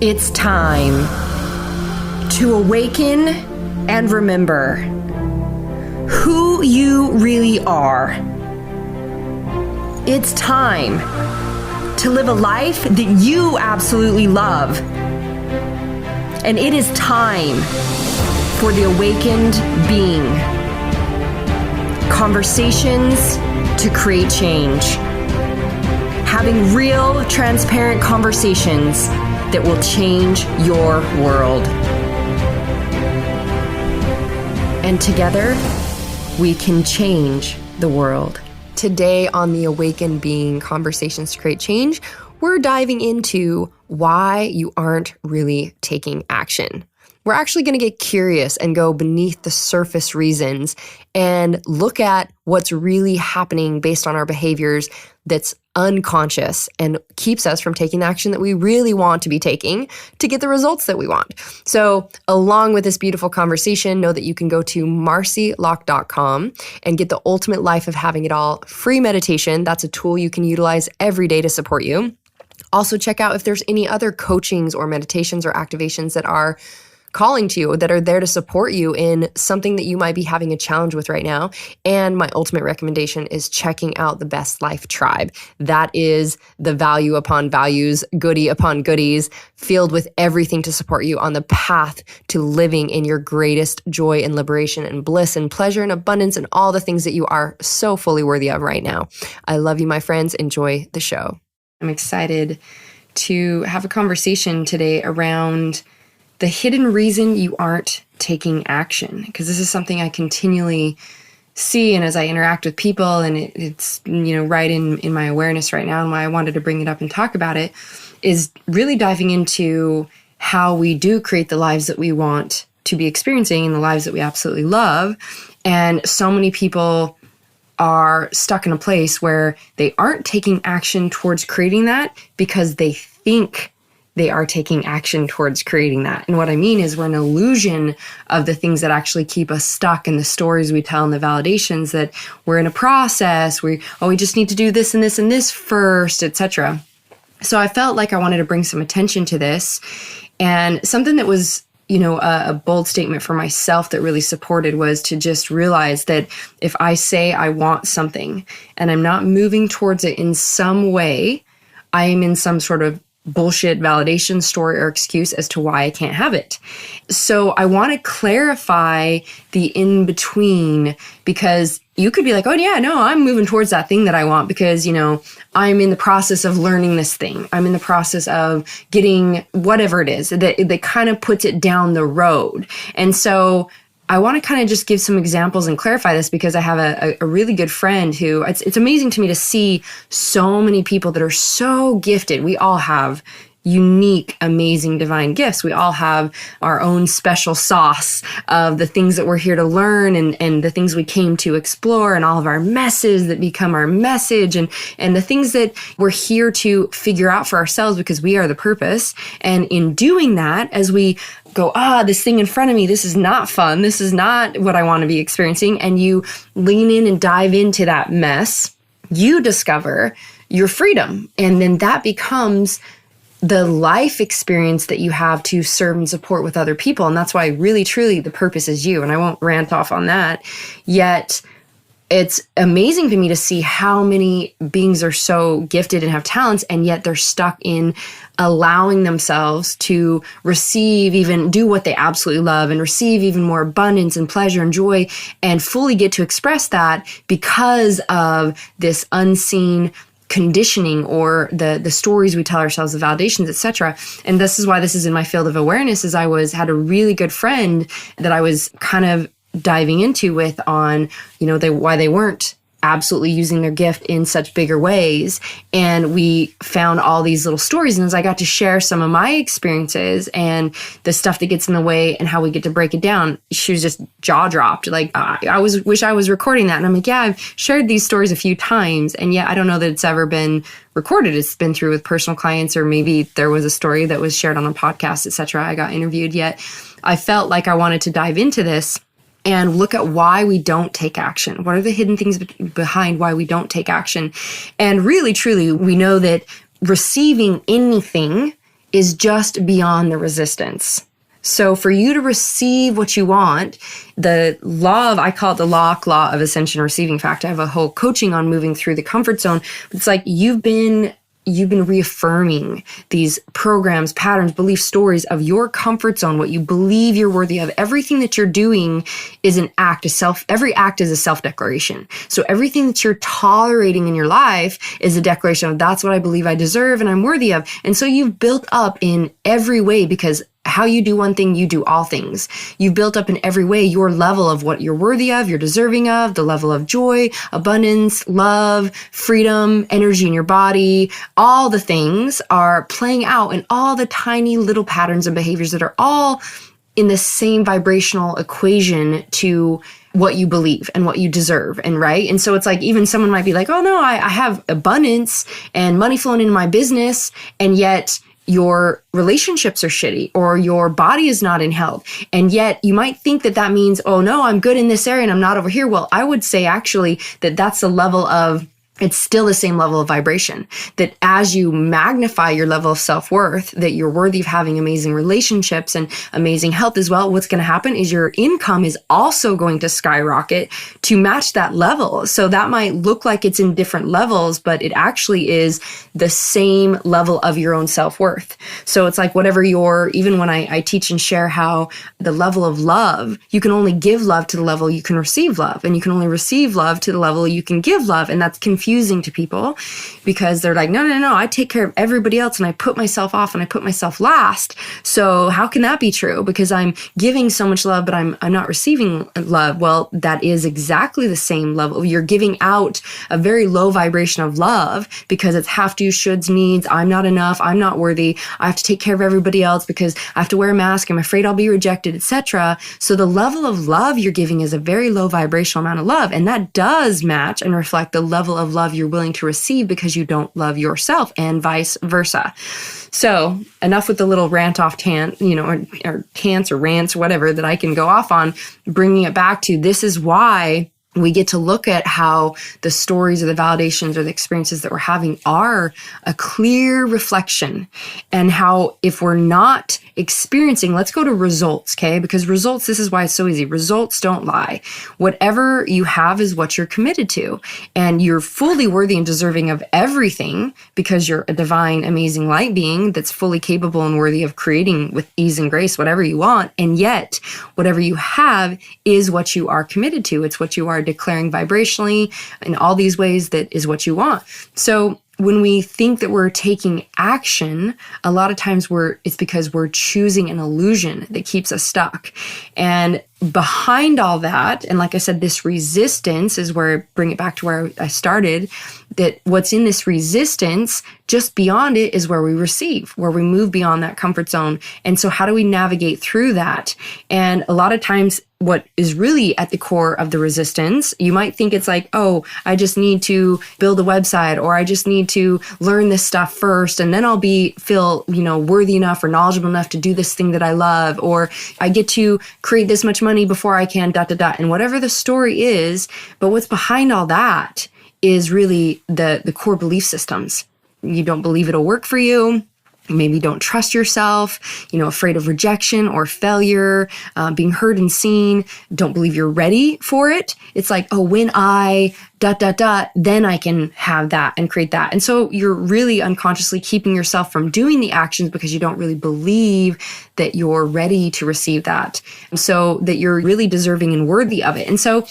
It's time to awaken and remember who you really are. It's time to live a life that you absolutely love. And it is time for the awakened being. Conversations to create change. Having real, transparent conversations that will change your world. And together, we can change the world. Today on the Awakened Being Conversations to Create Change, we're diving into why you aren't really taking action. We're actually going to get curious and go beneath the surface reasons and look at what's really happening based on our behaviors that's unconscious and keeps us from taking the action that we really want to be taking to get the results that we want. So along with this beautiful conversation, know that you can go to marcilock.com and get the ultimate life of having it all free meditation. That's a tool you can utilize every day to support you. Also check out if there's any other coachings or meditations or activations that are calling to you, that are there to support you in something that you might be having a challenge with right now. And my ultimate recommendation is checking out the Best Life Tribe. That is the value upon values, goodie upon goodies, filled with everything to support you on the path to living in your greatest joy and liberation and bliss and pleasure and abundance and all the things that you are so fully worthy of right now. I love you, my friends. Enjoy the show. I'm excited to have a conversation today around the hidden reason you aren't taking action, because this is something I continually see, and as I interact with people, and it's right in my awareness right now, and why I wanted to bring it up and talk about it, is really diving into how we do create the lives that we want to be experiencing and the lives that we absolutely love. And so many people are stuck in a place where they aren't taking action towards creating that because they think they are taking action towards creating that. And what I mean is we're an illusion of the things that actually keep us stuck, and the stories we tell and the validations that we're in a process. We just need to do this and this and this first, etc. So I felt like I wanted to bring some attention to this, and something that was a bold statement for myself that really supported was to just realize that if I say I want something and I'm not moving towards it in some way, I am in some sort of bullshit validation story or excuse as to why I can't have it. So I want to clarify the in-between, because you could be like, oh yeah, no, I'm moving towards that thing that I want because, I'm in the process of learning this thing. I'm in the process of getting whatever it is that kind of puts it down the road. And so I want to kind of just give some examples and clarify this, because I have a really good friend who, it's amazing to me to see so many people that are so gifted. We all have unique, amazing, divine gifts. We all have our own special sauce of the things that we're here to learn and the things we came to explore, and all of our messes that become our message, and the things that we're here to figure out for ourselves because we are the purpose. And in doing that, as we go, this thing in front of me, this is not fun. This is not what I want to be experiencing. And you lean in and dive into that mess, you discover your freedom. And then that becomes the life experience that you have to serve and support with other people. And that's why really, truly the purpose is you. And I won't rant off on that. Yet it's amazing to me to see how many beings are so gifted and have talents, and yet they're stuck in allowing themselves to receive, even do what they absolutely love, and receive even more abundance and pleasure and joy, and fully get to express that because of this unseen conditioning or the stories we tell ourselves, the validations, etc. And this is why this is in my field of awareness, is I had a really good friend that I was kind of diving into with on, why they weren't absolutely using their gift in such bigger ways. And we found all these little stories. And as I got to share some of my experiences and the stuff that gets in the way and how we get to break it down, she was just jaw dropped. Like, wish I was recording that. And I'm like, yeah, I've shared these stories a few times. And yet I don't know that it's ever been recorded. It's been through with personal clients, or maybe there was a story that was shared on a podcast, etc. I got interviewed. Yet I felt like I wanted to dive into this and look at why we don't take action. What are the hidden things behind why we don't take action? And really, truly, we know that receiving anything is just beyond the resistance. So for you to receive what you want, the law of, I call it the law of ascension receiving factor. I have a whole coaching on moving through the comfort zone. It's like you've been reaffirming these programs, patterns, belief stories of your comfort zone, what you believe you're worthy of. Everything that you're doing is an act, every act is a self-declaration. So everything that you're tolerating in your life is a declaration of that's what I believe I deserve and I'm worthy of. And so you've built up in every way, because how you do one thing, you do all things. You've built up in every way your level of what you're worthy of, you're deserving of, the level of joy, abundance, love, freedom, energy in your body. All the things are playing out in all the tiny little patterns and behaviors that are all in the same vibrational equation to what you believe and what you deserve. And right. And so it's like, even someone might be like, oh no, I have abundance and money flowing into my business. And yet your relationships are shitty, or your body is not in health. And yet you might think that that means, oh no, I'm good in this area and I'm not over here. Well, I would say actually that that's the level of, it's still the same level of vibration, that as you magnify your level of self-worth, that you're worthy of having amazing relationships and amazing health as well, what's going to happen is your income is also going to skyrocket to match that level. So that might look like it's in different levels, but it actually is the same level of your own self-worth. So it's like whatever even when I teach and share how the level of love, you can only give love to the level you can receive love, and you can only receive love to the level you can give love. And that's confusing to people because they're like, no, I take care of everybody else and I put myself off and I put myself last. So how can that be true? Because I'm giving so much love, but I'm not receiving love. Well, that is exactly the same level. You're giving out a very low vibration of love because it's have to, shoulds, needs. I'm not enough. I'm not worthy. I have to take care of everybody else because I have to wear a mask. I'm afraid I'll be rejected, etc. So the level of love you're giving is a very low vibrational amount of love. And that does match and reflect the level of love you're willing to receive because you don't love yourself, and vice versa. So enough with the little rant off or tants or rants or whatever that I can go off on, bringing it back to this is why we get to look at how the stories or the validations or the experiences that we're having are a clear reflection, and how if we're not experiencing, let's go to results, okay? Because results, this is why it's so easy. Results don't lie. Whatever you have is what you're committed to, and you're fully worthy and deserving of everything because you're a divine, amazing light being that's fully capable and worthy of creating with ease and grace whatever you want. And yet, whatever you have is what you are committed to. It's what you are declaring vibrationally in all these ways that is what you want. So when we think that we're taking action, a lot of times it's because we're choosing an illusion that keeps us stuck. And behind all that, and like I said, this resistance is where I bring it back to where I started, that what's in this resistance, just beyond it is where we receive, where we move beyond that comfort zone. And so how do we navigate through that? And a lot of times what is really at the core of the resistance, you might think it's like, oh, I just need to build a website, or I just need to learn this stuff first, and then I'll feel worthy enough or knowledgeable enough to do this thing that I love, or I get to create this much money before I can ... And whatever the story is, but what's behind all that is really the core belief systems. You don't believe it'll work for you. Maybe don't trust yourself, afraid of rejection or failure, being heard and seen, don't believe you're ready for it. It's like, oh, when I ... then I can have that and create that. And so you're really unconsciously keeping yourself from doing the actions because you don't really believe that you're ready to receive that. So that you're really deserving and worthy of it. And so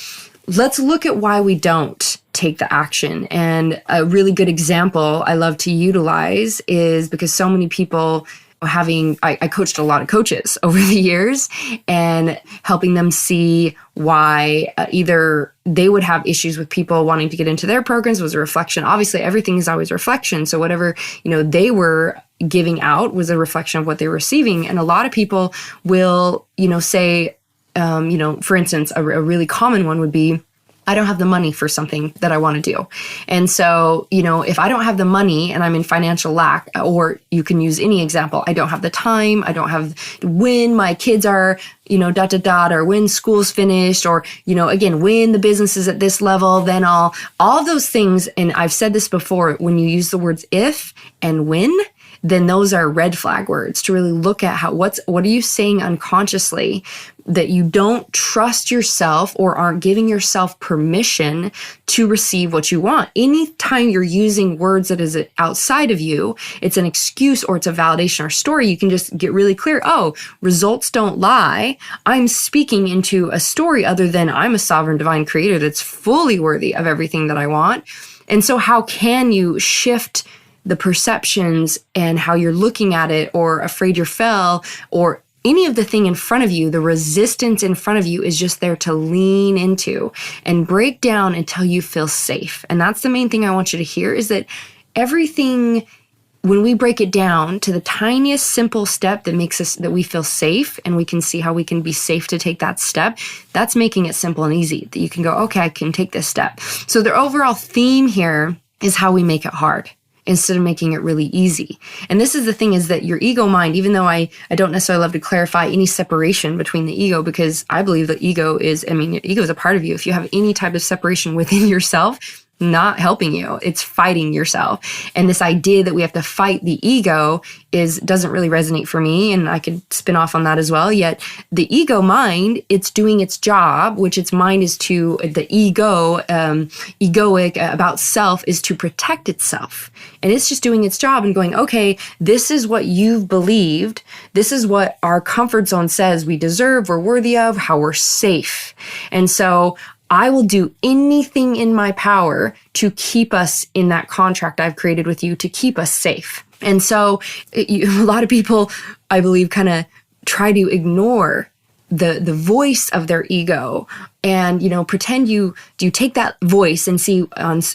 let's look at why we don't take the action. And a really good example I love to utilize is because so many people I coached a lot of coaches over the years, and helping them see why either they would have issues with people wanting to get into their programs was a reflection. Obviously, everything is always reflection. So whatever, they were giving out was a reflection of what they were receiving. And a lot of people will, say, for instance, a really common one would be, I don't have the money for something that I want to do. And so, if I don't have the money and I'm in financial lack, or you can use any example, I don't have the time, I don't have when my kids are, or when school's finished, or, again, when the business is at this level, then all those things. And I've said this before, when you use the words if and when, then those are red flag words to really look at what are you saying unconsciously that you don't trust yourself or aren't giving yourself permission to receive what you want. Anytime you're using words that is outside of you, it's an excuse or it's a validation or story, you can just get really clear. Oh, results don't lie. I'm speaking into a story other than I'm a sovereign divine creator that's fully worthy of everything that I want. And so how can you shift the perceptions and how you're looking at it, or afraid you fell, or any of the thing in front of you, the resistance in front of you is just there to lean into and break down until you feel safe. And that's the main thing I want you to hear, is that everything, when we break it down to the tiniest simple step that makes us, that we feel safe and we can see how we can be safe to take that step, that's making it simple and easy, that you can go, okay, I can take this step. So the overall theme here is how we make it hard instead of making it really easy. And this is the thing, is that your ego mind, even though I don't necessarily love to clarify any separation between the ego, because I believe that ego is a part of you. If you have any type of separation within yourself, not helping you, it's fighting yourself. And this idea that we have to fight the ego doesn't really resonate for me, and I could spin off on that as well. Yet the ego mind, it's doing its job, which its mind is to, the ego, egoic about self, is to protect itself. And it's just doing its job and going, okay, this is what you've believed. This is what our comfort zone says we deserve, we're worthy of, how we're safe. And so I will do anything in my power to keep us in that contract I've created with you, to keep us safe. And so a lot of people, I believe, kind of try to ignore the voice of their ego and, pretend you take that voice and see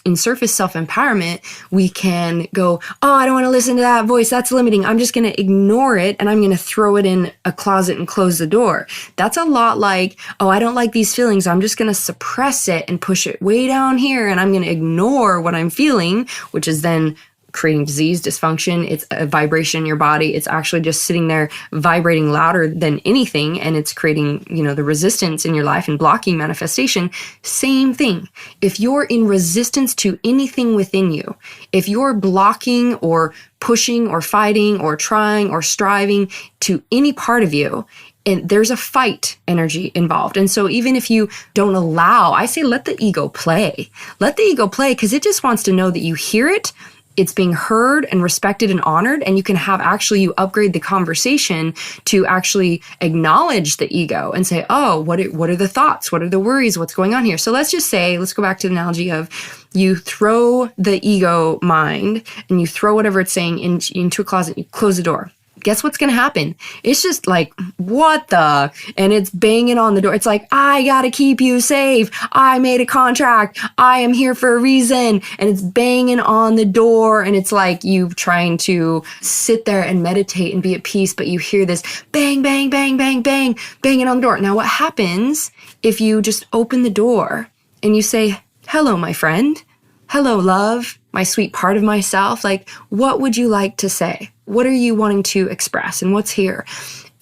in surface self-empowerment, we can go, oh, I don't want to listen to that voice. That's limiting. I'm just going to ignore it and I'm going to throw it in a closet and close the door. That's a lot like, oh, I don't like these feelings. I'm just going to suppress it and push it way down here. And I'm going to ignore what I'm feeling, which is then creating disease, dysfunction. It's a vibration in your body. It's actually just sitting there vibrating louder than anything. And it's creating, the resistance in your life and blocking manifestation. Same thing. If you're in resistance to anything within you, if you're blocking or pushing or fighting or trying or striving to any part of you, and there's a fight energy involved. And so even if you don't allow, I say, let the ego play. Let the ego play, because it just wants to know that you hear it, it's being heard and respected and honored, and you can have you upgrade the conversation to actually acknowledge the ego and say, oh, what are the thoughts? What are the worries? What's going on here? So let's go back to the analogy of you throw the ego mind and you throw whatever it's saying into a closet, you close the door. Guess what's going to happen? It's just like, what the? And it's banging on the door. It's like, I got to keep you safe. I made a contract. I am here for a reason. And it's banging on the door. And it's like you trying to sit there and meditate and be at peace. But you hear this bang, bang, bang, bang, bang, banging on the door. Now, what happens if you just open the door and you say, hello, my friend. Hello, love, my sweet part of myself. Like, what would you like to say? What are you wanting to express and what's here?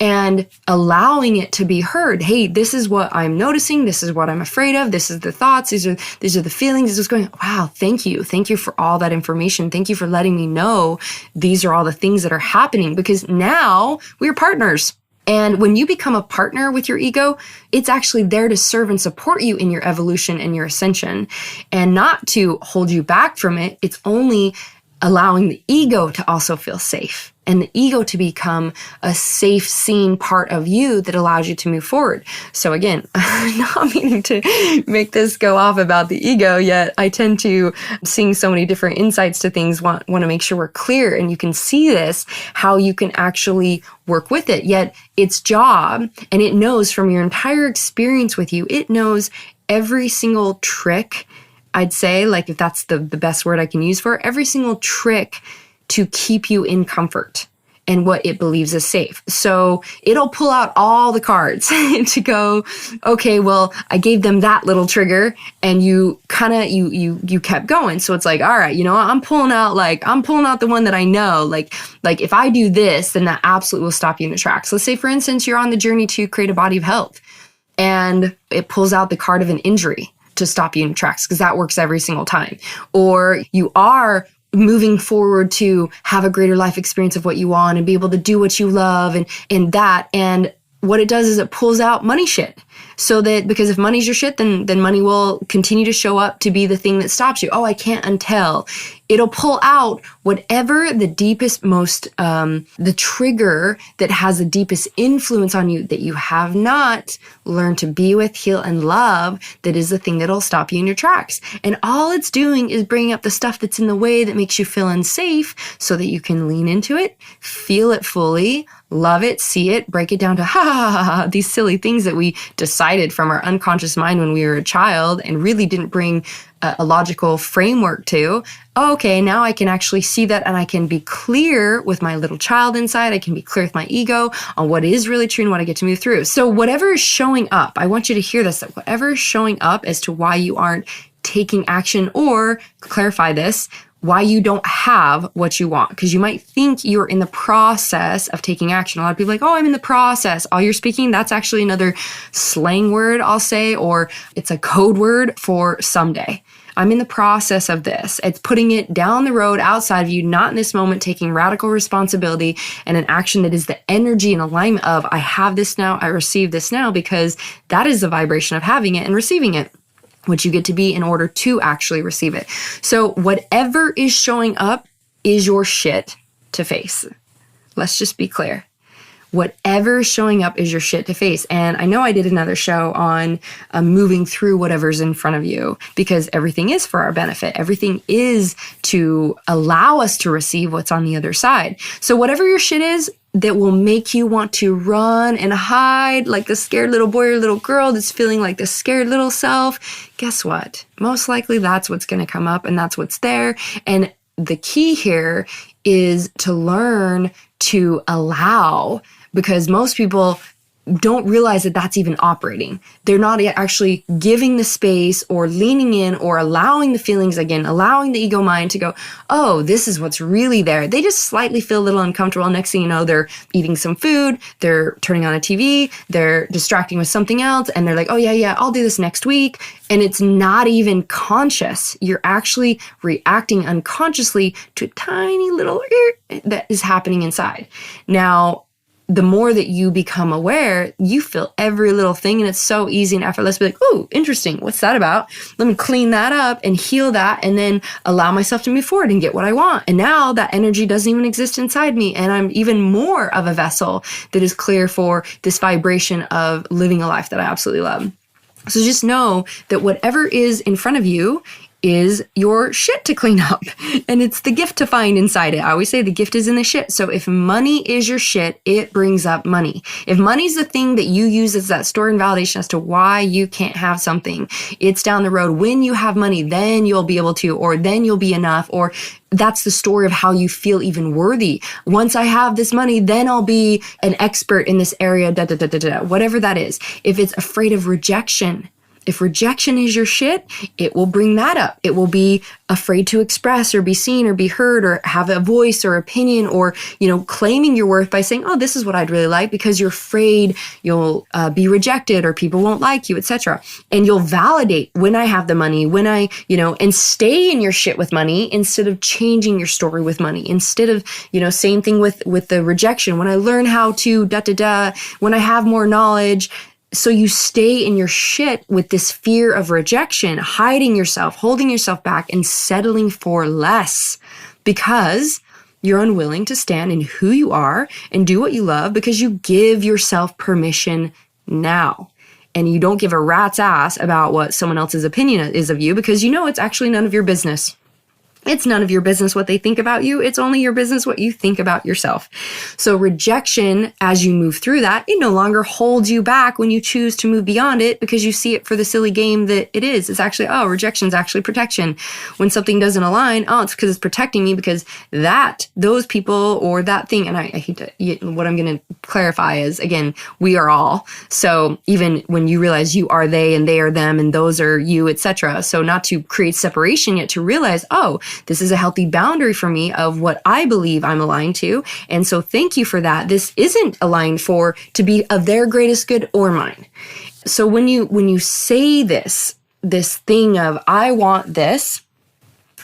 And allowing it to be heard. Hey, this is what I'm noticing. This is what I'm afraid of. This is the thoughts. These are the feelings. This is going, wow, thank you. Thank you for all that information. Thank you for letting me know these are all the things that are happening, because now we're partners. And when you become a partner with your ego, it's actually there to serve and support you in your evolution and your ascension, and not to hold you back from it. It's only allowing the ego to also feel safe, and the ego to become a safe, seen part of you that allows you to move forward. So again, not meaning to make this go off about the ego, yet I tend to, seeing so many different insights to things, want to make sure we're clear and you can see this, how you can actually work with it. Yet its job, and it knows from your entire experience with you, it knows every single trick, I'd say, like if that's the best word I can use for it, every single trick to keep you in comfort and what it believes is safe. So it'll pull out all the cards to go, okay, well, I gave them that little trigger and you kept going. So it's like, all right, I'm pulling out the one that I know, like if I do this, then that absolutely will stop you in the tracks. Let's say, for instance, you're on the journey to create a body of health and it pulls out the card of an injury to stop you in tracks, because that works every single time. Or you are moving forward to have a greater life experience of what you want and be able to do what you love and that. And what it does is it pulls out money shit. So that, because if money's your shit, then money will continue to show up to be the thing that stops you. Oh, I can't until. It'll pull out whatever the deepest, most, the trigger that has the deepest influence on you that you have not learned to be with, heal, and love. That is the thing that'll stop you in your tracks. And all it's doing is bringing up the stuff that's in the way that makes you feel unsafe so that you can lean into it, feel it fully, love it, see it, break it down to these silly things that we decided from our unconscious mind when we were a child and really didn't bring a logical framework to. Oh, okay, now I can actually see that and I can be clear with my little child inside. I can be clear with my ego on what is really true and what I get to move through. So whatever is showing up, I want you to hear this, that whatever is showing up as to why you aren't taking action, or clarify this, why you don't have what you want. Because you might think you're in the process of taking action. A lot of people are like, oh, I'm in the process. All you're speaking, that's actually another slang word, I'll say, or it's a code word for someday. I'm in the process of this. It's putting it down the road outside of you, not in this moment, taking radical responsibility and an action that is the energy and alignment of, I have this now, I receive this now, because that is the vibration of having it and receiving it, which you get to be in order to actually receive it. So whatever is showing up is your shit to face. Let's just be clear. Whatever is showing up is your shit to face. And I know I did another show on moving through whatever's in front of you, because everything is for our benefit. Everything is to allow us to receive what's on the other side. So whatever your shit is that will make you want to run and hide like the scared little boy or little girl that's feeling like the scared little self, guess what? Most likely that's what's going to come up and that's what's there. And the key here is to learn to allow, because most people don't realize that that's even operating. They're not actually giving the space or leaning in or allowing the feelings, again, allowing the ego mind to go, oh, this is what's really there. They just slightly feel a little uncomfortable. Next thing you know, they're eating some food, they're turning on a TV, they're distracting with something else, and they're like, oh yeah, I'll do this next week. And it's not even conscious. You're actually reacting unconsciously to a tiny little that is happening inside. Now, the more that you become aware, you feel every little thing, and it's so easy and effortless to be like, ooh, interesting. What's that about? Let me clean that up and heal that, and then allow myself to move forward and get what I want. And now that energy doesn't even exist inside me, and I'm even more of a vessel that is clear for this vibration of living a life that I absolutely love. So just know that whatever is in front of you is your shit to clean up. And it's the gift to find inside it. I always say the gift is in the shit. So if money is your shit, it brings up money. If money's the thing that you use as that story and validation as to why you can't have something, it's down the road. When you have money, then you'll be able to, or then you'll be enough, or that's the story of how you feel even worthy. Once I have this money, then I'll be an expert in this area, whatever that is. If it's afraid of rejection, if rejection is your shit, it will bring that up. It will be afraid to express or be seen or be heard or have a voice or opinion, or, claiming your worth by saying, oh, this is what I'd really like, because you're afraid you'll be rejected or people won't like you, etc. And you'll validate when I have the money, when I, and stay in your shit with money instead of changing your story with money. Instead of, same thing with the rejection. When I learn how to when I have more knowledge. So you stay in your shit with this fear of rejection, hiding yourself, holding yourself back, and settling for less because you're unwilling to stand in who you are and do what you love, because you give yourself permission now. And you don't give a rat's ass about what someone else's opinion is of you, because it's actually none of your business. It's none of your business what they think about you. It's only your business what you think about yourself. So rejection, as you move through that, it no longer holds you back when you choose to move beyond it, because you see it for the silly game that it is. It's actually, rejection is actually protection. When something doesn't align, it's because it's protecting me, because those people or that thing, and I hate to, what I'm going to clarify is, again, we are all. So even when you realize you are they and they are them and those are you, etc. So not to create separation yet, to realize, this is a healthy boundary for me of what I believe I'm aligned to. And so thank you for that. This isn't aligned to be of their greatest good or mine. So when you say this thing of, I want this,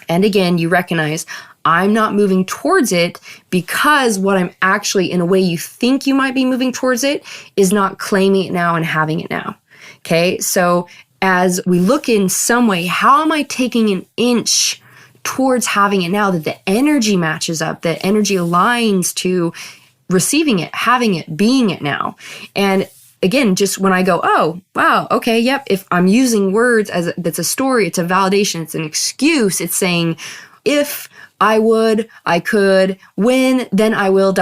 and again, you recognize, I'm not moving towards it because what I'm actually, in a way you think you might be moving towards it, is not claiming it now and having it now. Okay, so as we look in some way, how am I taking an inch towards having it now that the energy matches up, the energy aligns to receiving it, having it, being it now? And again, just when I go, oh, wow, okay, yep, if I'm using words as that's a story, it's a validation, it's an excuse, it's saying, if I would, I could, when, then I will, ...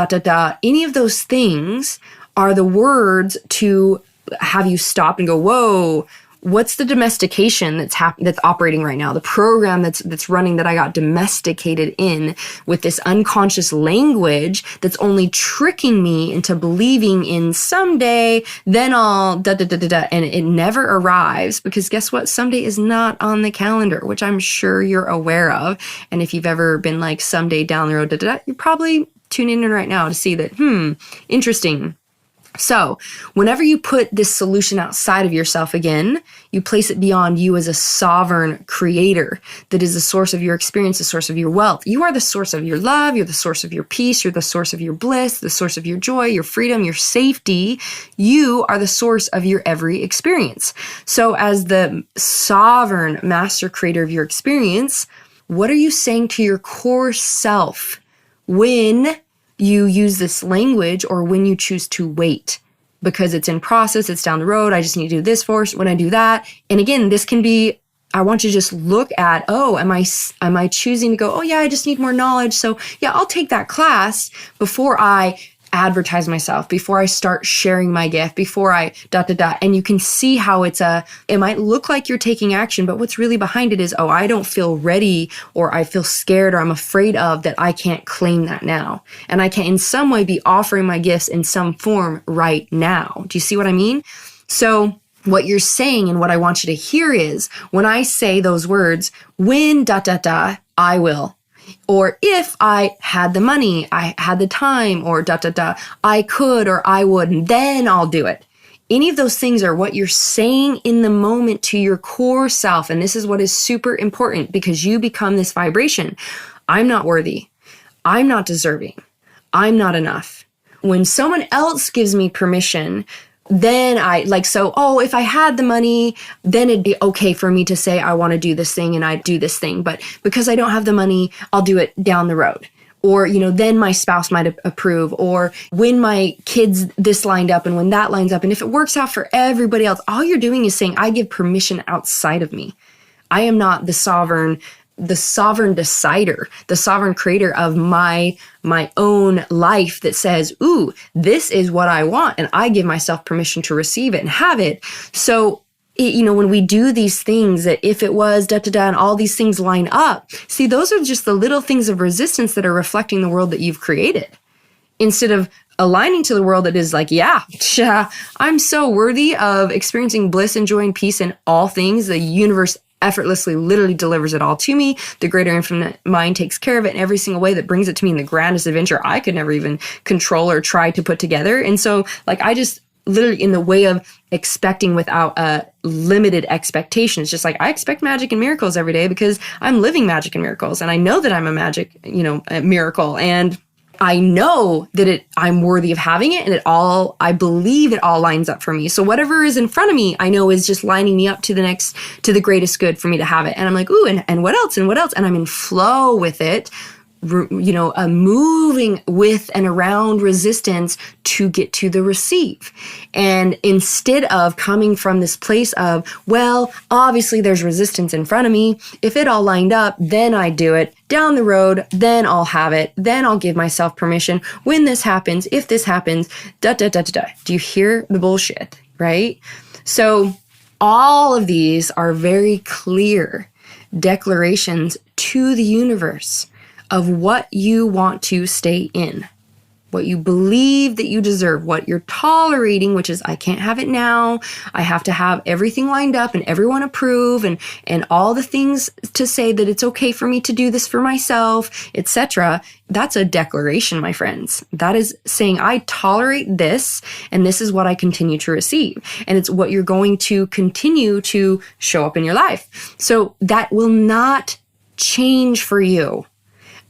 Any of those things are the words to have you stop and go, whoa, what's the domestication that's operating right now? The program that's running that I got domesticated in with this unconscious language that's only tricking me into believing in someday, then I'll ... And it never arrives because guess what? Someday is not on the calendar, which I'm sure you're aware of. And if you've ever been like someday down the road, you're probably tuning in right now to see that, interesting. So whenever you put this solution outside of yourself again, you place it beyond you as a sovereign creator that is the source of your experience, the source of your wealth. You are the source of your love. You're the source of your peace. You're the source of your bliss, the source of your joy, your freedom, your safety. You are the source of your every experience. So as the sovereign master creator of your experience, what are you saying to your core self when you use this language or when you choose to wait? Because it's in process, it's down the road, I just need to do this first, when I do that. And again, this can be, I want you to just look at, oh, am I choosing to go, oh yeah, I just need more knowledge, so yeah, I'll take that class before I advertise myself, before I start sharing my gift, before I ... And you can see how it might look like you're taking action, but what's really behind it is, oh, I don't feel ready, or I feel scared, or I'm afraid of that I can't claim that now. And I can in some way be offering my gifts in some form right now. Do you see what I mean? So what you're saying and what I want you to hear is, when I say those words, when ... I will. Or if I had the money, I had the time, or ... I could, or I would, then I'll do it. Any of those things are what you're saying in the moment to your core self. And this is what is super important because you become this vibration. I'm not worthy. I'm not deserving. I'm not enough. When someone else gives me permission, then if I had the money, then it'd be okay for me to say, I want to do this thing and I do this thing. But because I don't have the money, I'll do it down the road. Or, then my spouse might approve, or when my kids this lined up and when that lines up. And if it works out for everybody else, all you're doing is saying, I give permission outside of me. I am not the sovereign decider, the sovereign creator of my own life that says, ooh, this is what I want. And I give myself permission to receive it and have it. So, when we do these things, that if it was and all these things line up, see, those are just the little things of resistance that are reflecting the world that you've created. Instead of aligning to the world that is like, yeah, I'm so worthy of experiencing bliss and joy and peace in all things. The universe effortlessly literally delivers it all to me. The greater infinite mind takes care of it in every single way that brings it to me in the grandest adventure I could never even control or try to put together. And so I just literally, in the way of expecting without a limited expectation, it's just I expect magic and miracles every day because I'm living magic and miracles. And I know that I'm a miracle. And I know that I'm worthy of having it, and I believe it all lines up for me. So whatever is in front of me, I know is just lining me up to the greatest good for me to have it. And I'm like, ooh, and what else? And what else? And I'm in flow with it, moving with and around resistance to get to the receive. And instead of coming from this place of, well, obviously there's resistance in front of me. If it all lined up, then I do it. Down the road, then I'll have it. Then I'll give myself permission. When this happens, if this happens, ... Do you hear the bullshit, right? So all of these are very clear declarations to the universe of what you want to stay in, what you believe that you deserve, what you're tolerating, which is, I can't have it now. I have to have everything lined up and everyone approve and all the things to say that it's okay for me to do this for myself, etc. That's a declaration, my friends. That is saying, I tolerate this, and this is what I continue to receive. And it's what you're going to continue to show up in your life. So that will not change for you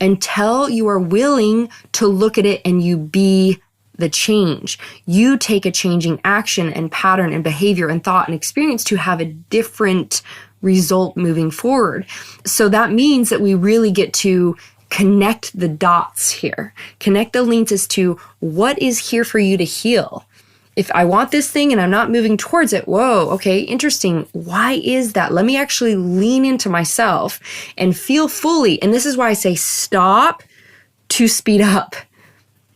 until you are willing to look at it and you be the change. You take a changing action and pattern and behavior and thought and experience to have a different result moving forward. So that means that we really get to connect the dots here, connect the links as to what is here for you to heal. If I want this thing and I'm not moving towards it, whoa, okay, interesting. Why is that? Let me actually lean into myself and feel fully. And this is why I say stop to speed up.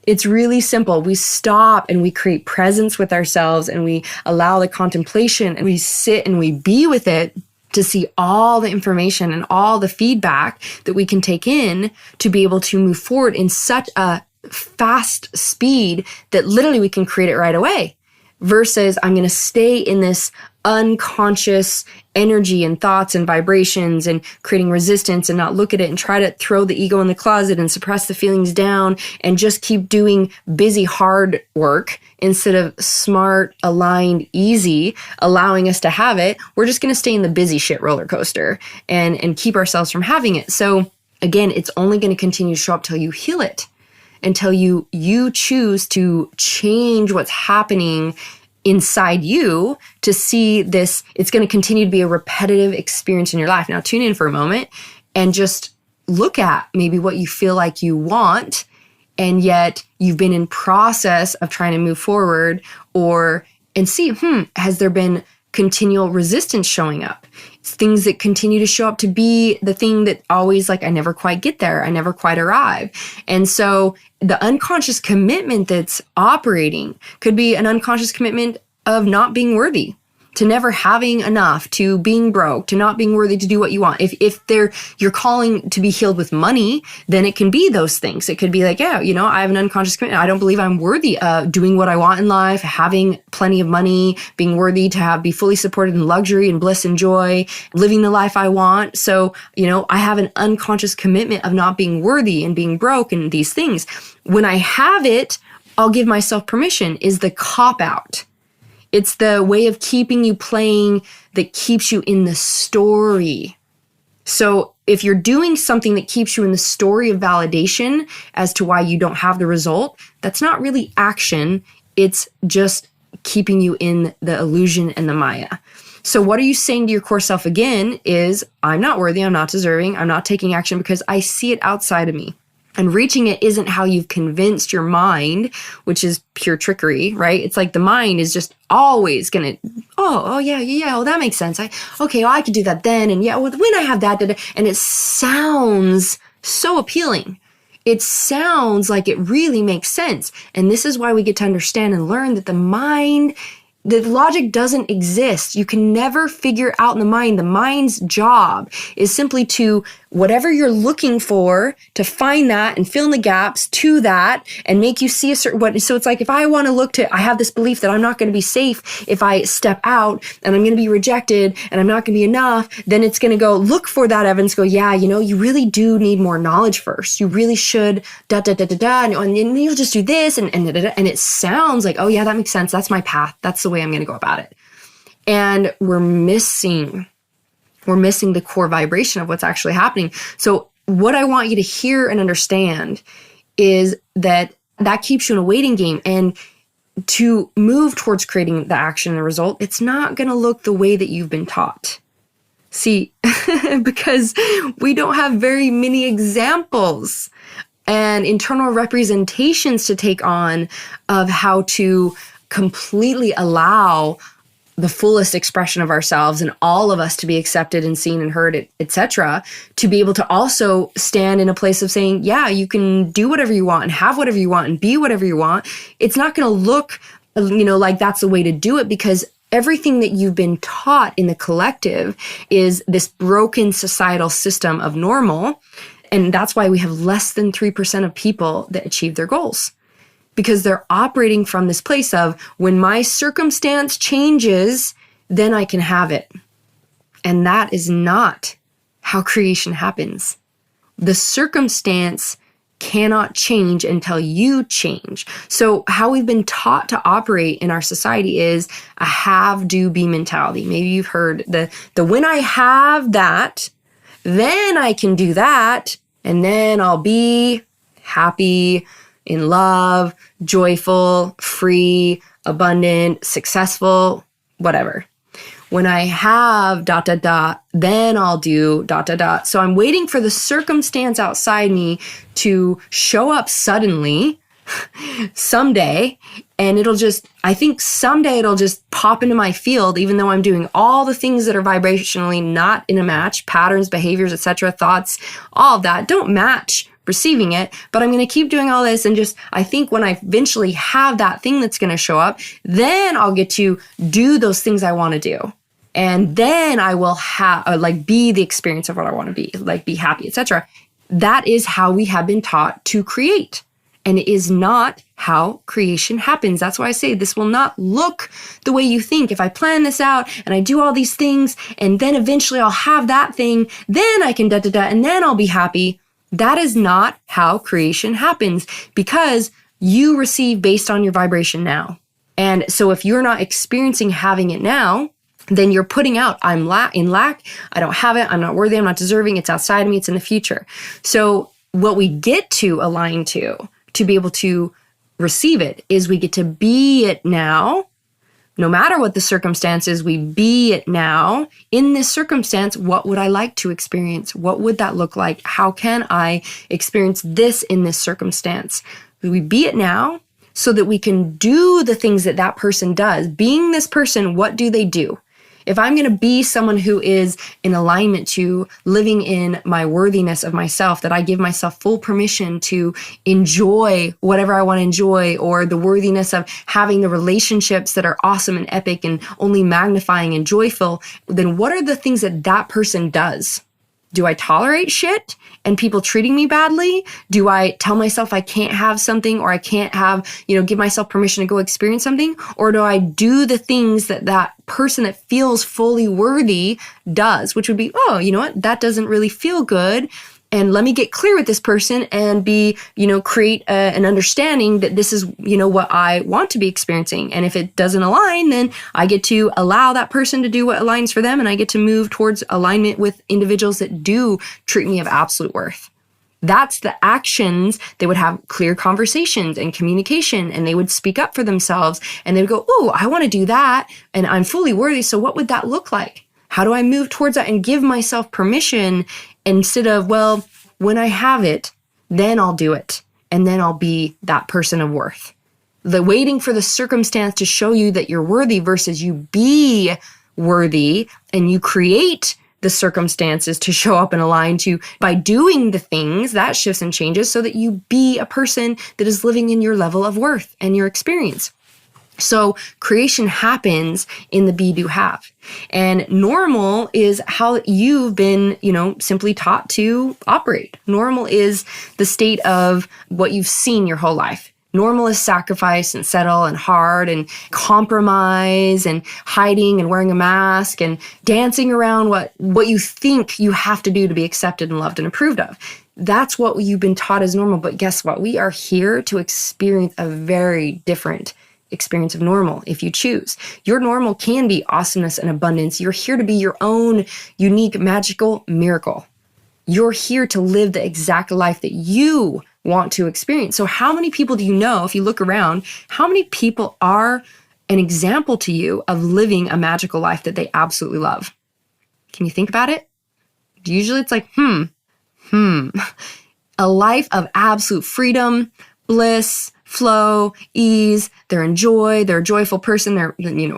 It's really simple. We stop and we create presence with ourselves and we allow the contemplation and we sit and we be with it to see all the information and all the feedback that we can take in to be able to move forward in such a fast speed that literally we can create it right away. Versus I'm going to stay in this unconscious energy and thoughts and vibrations and creating resistance and not look at it and try to throw the ego in the closet and suppress the feelings down and just keep doing busy, hard work instead of smart, aligned, easy, allowing us to have it. We're just going to stay in the busy shit roller coaster and keep ourselves from having it. So again, it's only going to continue to show up till you heal it. Until you choose to change what's happening inside you to see this, it's going to continue to be a repetitive experience in your life. Now tune in for a moment and just look at maybe what you feel like you want, and yet you've been in process of trying to move forward, and see, has there been continual resistance showing up? It's things that continue to show up to be the thing that always I never quite get there. I never quite arrive. And so the unconscious commitment that's operating could be an unconscious commitment of not being worthy, to never having enough, to being broke, to not being worthy to do what you want. If you're calling to be healed with money, then it can be those things. It could be I have an unconscious commitment. I don't believe I'm worthy of doing what I want in life, having plenty of money, being worthy to be fully supported in luxury and bliss and joy, living the life I want. So, I have an unconscious commitment of not being worthy and being broke and these things. When I have it, I'll give myself permission is the cop-out. It's the way of keeping you playing that keeps you in the story. So if you're doing something that keeps you in the story of validation as to why you don't have the result, that's not really action. It's just keeping you in the illusion and the Maya. So what are you saying to your core self again is, I'm not worthy, I'm not deserving, I'm not taking action because I see it outside of me. And reaching it isn't how you've convinced your mind, which is pure trickery, right? It's the mind is just always gonna, well, that makes sense. I could do that then, and when I have that, and it sounds so appealing. It sounds like it really makes sense. And this is why we get to understand and learn that the mind, the logic doesn't exist. You can never figure out in the mind. The mind's job is simply to, whatever you're looking for, to find that and fill in the gaps to that and make you see a certain what. So it's if I want to I have this belief that I'm not going to be safe if I step out and I'm going to be rejected and I'm not going to be enough, then it's going to go look for that evidence, go, you really do need more knowledge first. You really should and then you'll just do this and it sounds oh yeah, that makes sense. That's my path. That's the way I'm going to go about it. And we're missing the core vibration of what's actually happening. So what I want you to hear and understand is that keeps you in a waiting game. And to move towards creating the action and the result, it's not going to look the way that you've been taught. See, because we don't have very many examples and internal representations to take on of how to completely allow the fullest expression of ourselves and all of us to be accepted and seen and heard, etc., to be able to also stand in a place of saying, yeah, you can do whatever you want and have whatever you want and be whatever you want. It's not going to look, like that's the way to do it, because everything that you've been taught in the collective is this broken societal system of normal. And that's why we have less than 3% of people that achieve their goals. Because they're operating from this place of, when my circumstance changes, then I can have it. And that is not how creation happens. The circumstance cannot change until you change. So how we've been taught to operate in our society is a have, do, be mentality. Maybe you've heard the when I have that, then I can do that, And then I'll be happy, in love, joyful, free, abundant, successful, whatever. When I have ... then I'll do ... So I'm waiting for the circumstance outside me to show up suddenly someday. And I think someday it'll just pop into my field, even though I'm doing all the things that are vibrationally not in a match, patterns, behaviors, etc., thoughts, all of that don't match receiving it, but I'm going to keep doing all this. And I think when I eventually have that thing that's going to show up, then I'll get to do those things I want to do. And then I will be the experience of what I want to be, be happy, etc. That is how we have been taught to create. And it is not how creation happens. That's why I say this will not look the way you think. If I plan this out and I do all these things, and then eventually I'll have that thing, then I can and then I'll be happy. That is not how creation happens, because you receive based on your vibration now. And so if you're not experiencing having it now, then you're putting out, I'm in lack, I don't have it, I'm not worthy, I'm not deserving, it's outside of me, it's in the future. So what we get to align to be able to receive it, is we get to be it now. No matter what the circumstances, we be it now. In this circumstance, what would I like to experience? What would that look like? How can I experience this in this circumstance? We be it now so that we can do the things that person does. Being this person, what do they do? If I'm going to be someone who is in alignment to living in my worthiness of myself, that I give myself full permission to enjoy whatever I want to enjoy, or the worthiness of having the relationships that are awesome and epic and only magnifying and joyful, then what are the things that person does? Do I tolerate shit and people treating me badly? Do I tell myself I can't have something, or I can't have, give myself permission to go experience something? Or do I do the things that person that feels fully worthy does, which would be, oh, you know what? That doesn't really feel good. And let me get clear with this person and create an understanding that this is, what I want to be experiencing. And if it doesn't align, then I get to allow that person to do what aligns for them. And I get to move towards alignment with individuals that do treat me of absolute worth. That's the actions. They would have clear conversations and communication, and they would speak up for themselves, and they would go, oh, I want to do that, and I'm fully worthy. So what would that look like? How do I move towards that and give myself permission, instead of, well, when I have it, then I'll do it, and then I'll be that person of worth. The waiting for the circumstance to show you that you're worthy versus you be worthy, and you create the circumstances to show up and align to by doing the things, that shifts and changes so that you be a person that is living in your level of worth and your experience. So creation happens in the be, do, have. And normal is how you've been, simply taught to operate. Normal is the state of what you've seen your whole life. Normal is sacrifice and settle and hard and compromise and hiding and wearing a mask and dancing around what you think you have to do to be accepted and loved and approved of. That's what you've been taught as normal. But guess what? We are here to experience a very different experience of normal if you choose. Your normal can be awesomeness and abundance. You're here to be your own unique, magical miracle. You're here to live the exact life that you want to experience. So how many people do you know, if you look around, how many people are an example to you of living a magical life that they absolutely love? Can you think about it? Usually it's like, a life of absolute freedom, bliss, flow, ease. They're in joy. They're a joyful person. They're,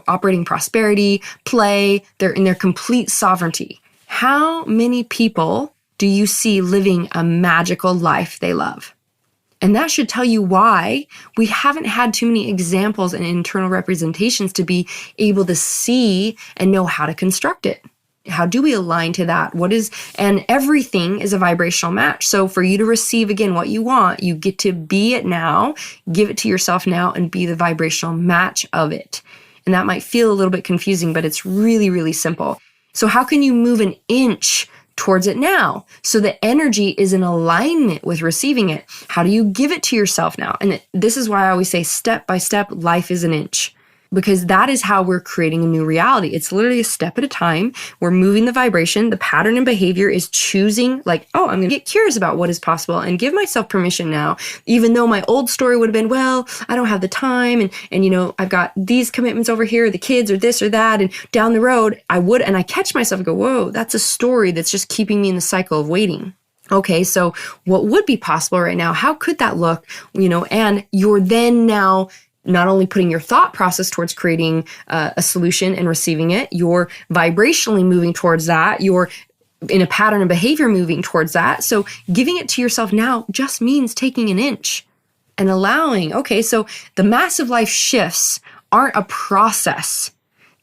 operating prosperity, play. They're in their complete sovereignty. How many people do you see living a magical life they love? And that should tell you why we haven't had too many examples and internal representations to be able to see and know how to construct it. How do we align to that? And everything is a vibrational match. So for you to receive, again, what you want, you get to be it now, give it to yourself now, and be the vibrational match of it. And that might feel a little bit confusing, but it's really, really simple. So how can you move an inch towards it now so the energy is in alignment with receiving it? How do you give it to yourself now? And this is why I always say step by step, life is an inch. because that is how we're creating a new reality. It's literally a step at a time. We're moving the vibration. The pattern and behavior is choosing like, oh, I'm going to get curious about what is possible and give myself permission now, even though my old story would have been, well, I don't have the time. And you know, I've got these commitments over here, the kids or this or that. And down the road, and I catch myself and go, whoa, that's a story that's just keeping me in the cycle of waiting. Okay, so what would be possible right now? How could that look? You know, and you're then now not only putting your thought process towards creating a solution and receiving it, you're vibrationally moving towards that. You're in a pattern of behavior moving towards that. So giving it to yourself now just means taking an inch and allowing. Okay, so the massive life shifts aren't a process.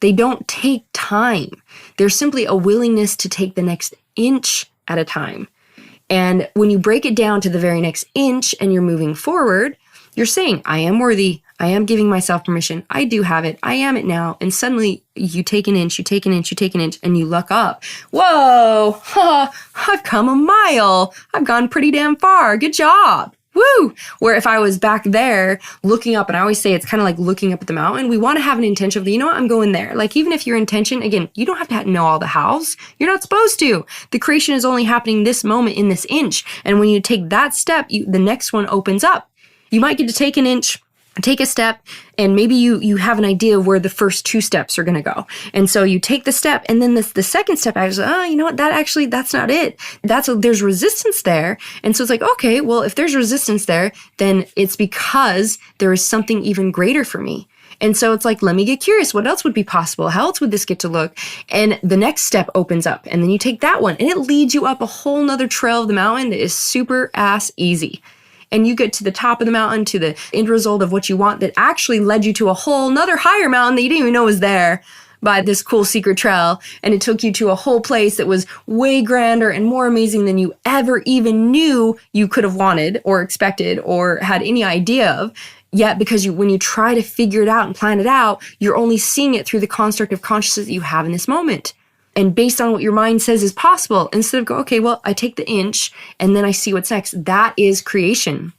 They don't take time. They're simply a willingness to take the next inch at a time. And when you break it down to the very next inch and you're moving forward, you're saying, I am worthy. I am giving myself permission. I do have it. I am it now. And suddenly you take an inch, you take an inch, you take an inch, and you look up. Whoa, I've come a mile. I've gone pretty damn far. Good job. Woo! Where if I was back there looking up, and I always say it's kind of like looking up at the mountain, we want to have an intention of, you know what, I'm going there. Like even if your intention, again, you don't have to know all the hows. You're not supposed to. The creation is only happening this moment in this inch. And when you take that step, the next one opens up. You might get to take an inch, take a step, and maybe you have an idea of where the first two steps are going to go. And so you take the step, and then the second step, I was you know what, that's not it. There's resistance there. And so it's like, okay, well, if there's resistance there, then it's because there is something even greater for me. And so it's like, let me get curious. What else would be possible? How else would this get to look? And the next step opens up, and then you take that one, and it leads you up a whole nother trail of the mountain that is super ass easy. And you get to the top of the mountain, to the end result of what you want that actually led you to a whole nother higher mountain that you didn't even know was there by this cool secret trail. And it took you to a whole place that was way grander and more amazing than you ever even knew you could have wanted or expected or had any idea of. Yet because when you try to figure it out and plan it out, you're only seeing it through the construct of consciousness that you have in this moment. And based on what your mind says is possible, instead of go, okay, well, I take the inch and then I see what's next. That is creation.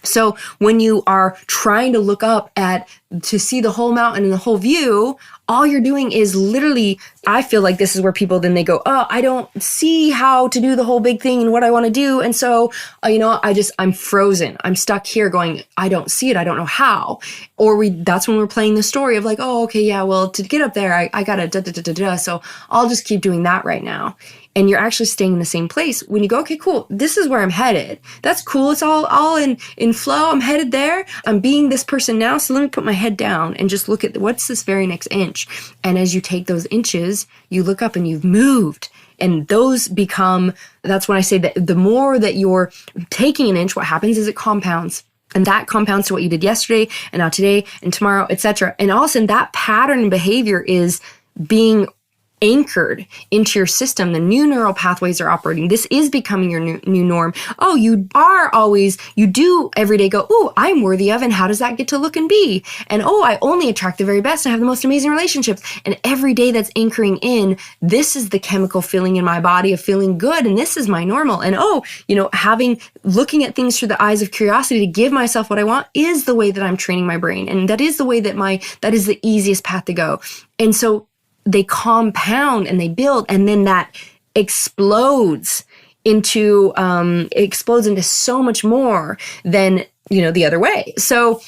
So when you are trying to look up to see the whole mountain and the whole view, all you're doing is literally, I feel like this is where people then they go, oh, I don't see how to do the whole big thing and what I want to do. And so, I'm frozen. I'm stuck here going, I don't see it. I don't know how. Or that's when we're playing the story of like, oh, okay, yeah, well, to get up there, I gotta da. So I'll just keep doing that right now. And you're actually staying in the same place when you go, okay, cool, this is where I'm headed. That's cool. It's all in flow. I'm headed there. I'm being this person now. So let me put my head down and just look at what's this very next inch. And as you take those inches, you look up and you've moved. And those that's when I say that the more that you're taking an inch, what happens is it compounds. And that compounds to what you did yesterday and now today and tomorrow, etc. And all of a sudden that pattern and behavior is being anchored into your system. The new neural pathways are operating. This is becoming your new norm. Oh, you do every day go, oh, I'm worthy of, and how does that get to look and be? And oh, I only attract the very best. I have the most amazing relationships. And every day that's anchoring in, this is the chemical feeling in my body of feeling good. And this is my normal. And looking at things through the eyes of curiosity to give myself what I want is the way that I'm training my brain. And that is the way that is the easiest path to go. And so they compound and they build, and then that explodes into so much more than, the other way. So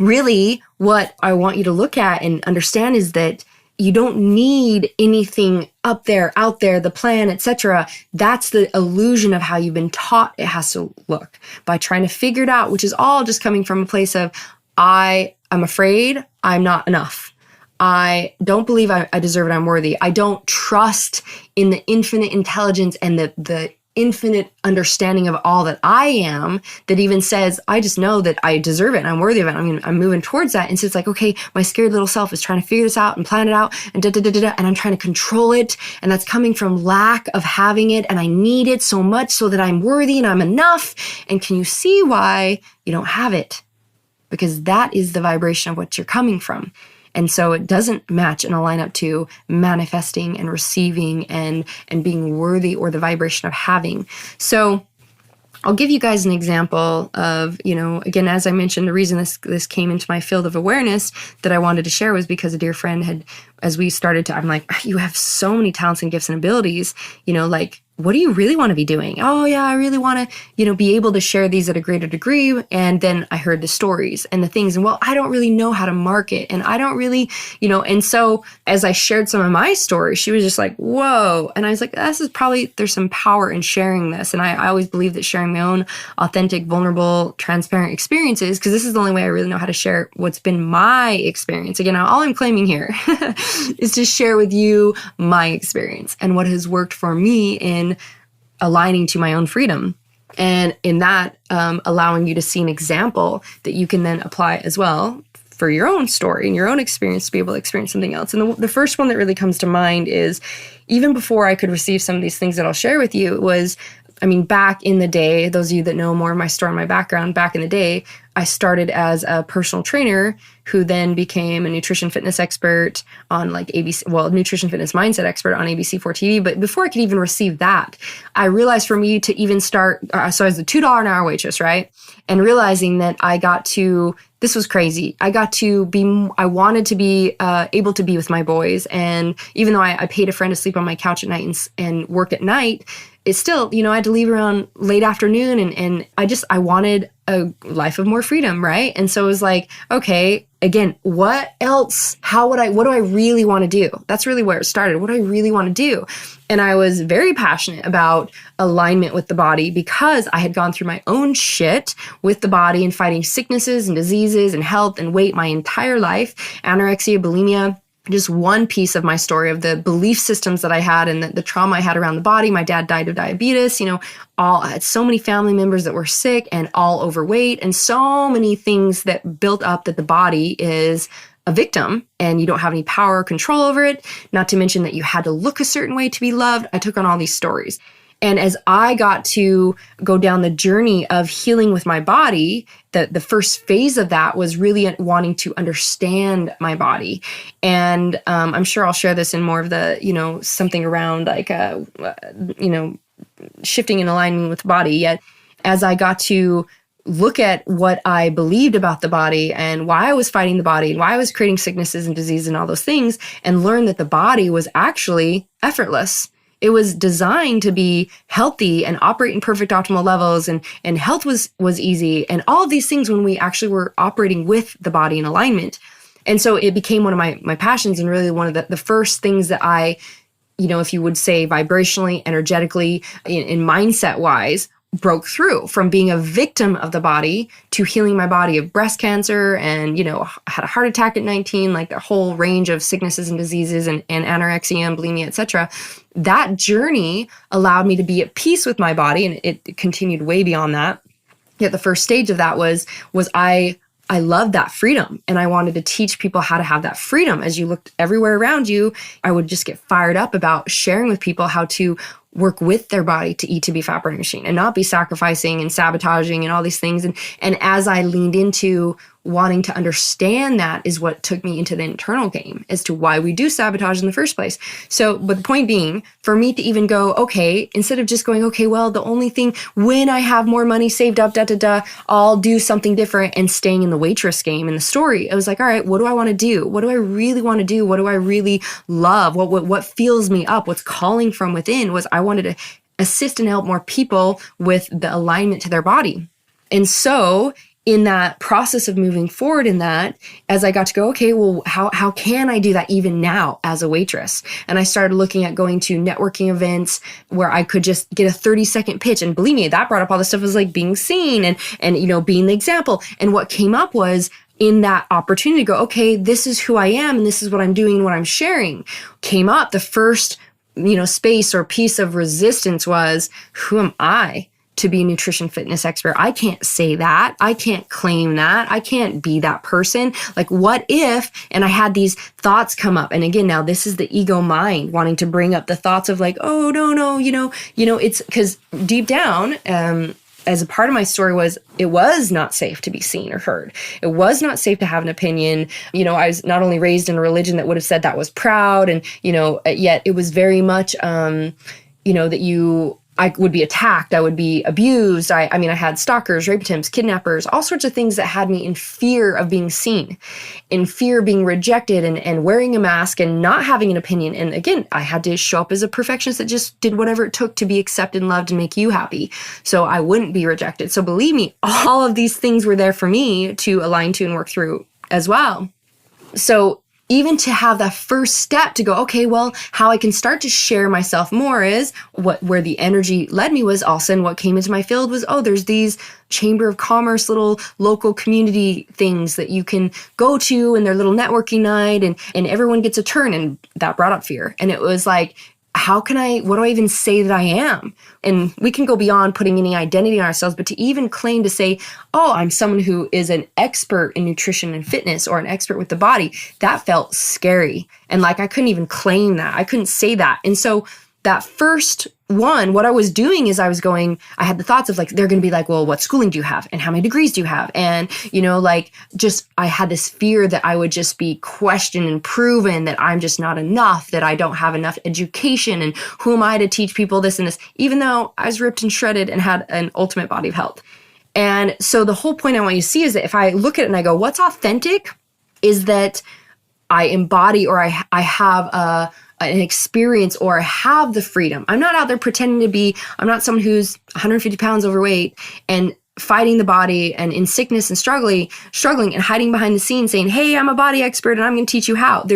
really what I want you to look at and understand is that you don't need anything up there, out there, the plan, etc. That's the illusion of how you've been taught it has to look by trying to figure it out, which is all just coming from a place of, I'm afraid I'm not enough. I don't believe I deserve it. I'm worthy. I don't trust in the infinite intelligence and the infinite understanding of all that I am that even says, I just know that I deserve it and I'm worthy of it. I'm moving towards that. And so it's like, okay, my scared little self is trying to figure this out and plan it out and and I'm trying to control it. And that's coming from lack of having it. And I need it so much so that I'm worthy and I'm enough. And can you see why you don't have it? Because that is the vibration of what you're coming from. And so it doesn't match and align up to manifesting and receiving and being worthy or the vibration of having. So I'll give you guys an example of, again, as I mentioned, the reason this came into my field of awareness that I wanted to share was because a dear friend had, as we started to, I'm like, you have so many talents and gifts and abilities, like, what do you really want to be doing? Oh yeah, I really want to, be able to share these at a greater degree. And then I heard the stories and the things, and well, I don't really know how to market, and I don't really, and so as I shared some of my stories, she was just like, whoa. And I was like, there's some power in sharing this. And I always believe that sharing my own authentic, vulnerable, transparent experiences, because this is the only way I really know how to share what's been my experience. Again, all I'm claiming here is to share with you my experience and what has worked for me in aligning to my own freedom. And in that, allowing you to see an example that you can then apply as well for your own story and your own experience to be able to experience something else. And the first one that really comes to mind is, even before I could receive some of these things that I'll share with you, was, back in the day, those of you that know more of my story and my background, back in the day, I started as a personal trainer who then became a nutrition fitness expert on like ABC, nutrition fitness mindset expert on ABC4 TV. But before I could even receive that, I realized for me to even start, so I was a $2 an hour waitress, right? And realizing that this was crazy. I wanted to be able to be with my boys. And even though I paid a friend to sleep on my couch at night and work at night, it's still, I had to leave around late afternoon, and I wanted a life of more freedom, right? And so it was like, okay, again, what else? What do I really want to do? That's really where it started. What do I really want to do? And I was very passionate about alignment with the body because I had gone through my own shit with the body and fighting sicknesses and diseases and health and weight my entire life, anorexia, bulimia. Just one piece of my story of the belief systems that I had and the trauma I had around the body. My dad died of diabetes, I had so many family members that were sick and all overweight, and so many things that built up that the body is a victim and you don't have any power or control over it. Not to mention that you had to look a certain way to be loved. I took on all these stories. And as I got to go down the journey of healing with my body, the first phase of that was really wanting to understand my body. And I'm sure I'll share this in more of the, something around like, shifting and aligning with the body. Yet as I got to look at what I believed about the body and why I was fighting the body and why I was creating sicknesses and disease and all those things, and learn that the body was actually effortless. It was designed to be healthy and operate in perfect optimal levels, and health was easy, and all of these things when we actually were operating with the body in alignment. And so it became one of my passions, and really one of the first things that I, if you would say vibrationally, energetically, in mindset wise, broke through from being a victim of the body to healing my body of breast cancer and, had a heart attack at 19, like the whole range of sicknesses and diseases and anorexia and bulimia, etc. That journey allowed me to be at peace with my body, and it continued way beyond that. Yet the first stage of that was I loved that freedom, and I wanted to teach people how to have that freedom. As you looked everywhere around you, I would just get fired up about sharing with people how to work with their body to eat to be fat burning machine and not be sacrificing and sabotaging and all these things. And as I leaned into wanting to understand, that is what took me into the internal game as to why we do sabotage in the first place. So, but the point being, for me to even go, okay, instead of just going, okay, well, the only thing, when I have more money saved up, I'll do something different, and staying in the waitress game in the story, I was like, all right, what do I want to do? What do I really want to do? What do I really love? What fills me up? What's calling from within was I wanted to assist and help more people with the alignment to their body. And so in that process of moving forward in that, as I got to go, okay, well, how can I do that even now as a waitress? And I started looking at going to networking events where I could just get a 30-second pitch. And believe me, that brought up all the stuff was like being seen and being the example. And what came up was, in that opportunity to go, okay, this is who I am and this is what I'm doing and what I'm sharing, came up, the first, space or piece of resistance was, who am I to be a nutrition fitness expert? I can't say that. I can't claim that. I can't be that person. Like, what if? And I had these thoughts come up. And again, now this is the ego mind wanting to bring up the thoughts of like, oh, no, it's because deep down, as a part of my story was, it was not safe to be seen or heard. It was not safe to have an opinion. I was not only raised in a religion that would have said that was proud, and, yet it was very much, that I would be attacked. I would be abused. I mean, I had stalkers, rape attempts, kidnappers, all sorts of things that had me in fear of being seen, in fear of being rejected and wearing a mask and not having an opinion. And again, I had to show up as a perfectionist that just did whatever it took to be accepted and loved and make you happy, so I wouldn't be rejected. So believe me, all of these things were there for me to align to and work through as well. So even to have that first step to go, okay, well, how I can start to share myself more is where the energy led me was all of a sudden what came into my field was, there's these Chamber of Commerce little local community things that you can go to and their little networking night and everyone gets a turn. And that brought up fear. And it was like, what do I even say that I am? And we can go beyond putting any identity on ourselves, but to even claim to say, I'm someone who is an expert in nutrition and fitness or an expert with the body, that felt scary. And like, I couldn't even claim that. I couldn't say that. And so that first one, what I was doing is I had the thoughts of like, they're going to be like, well, what schooling do you have? And how many degrees do you have? And, I had this fear that I would just be questioned and proven that I'm just not enough, that I don't have enough education. And who am I to teach people this and this, even though I was ripped and shredded and had an ultimate body of health. And so the whole point I want you to see is that if I look at it and I go, what's authentic is that I embody or I have an experience or I have the freedom. I'm not out there pretending to be, I'm not someone who's 150 pounds overweight and fighting the body and in sickness and struggling and hiding behind the scenes saying, hey, I'm a body expert and I'm going to teach you how.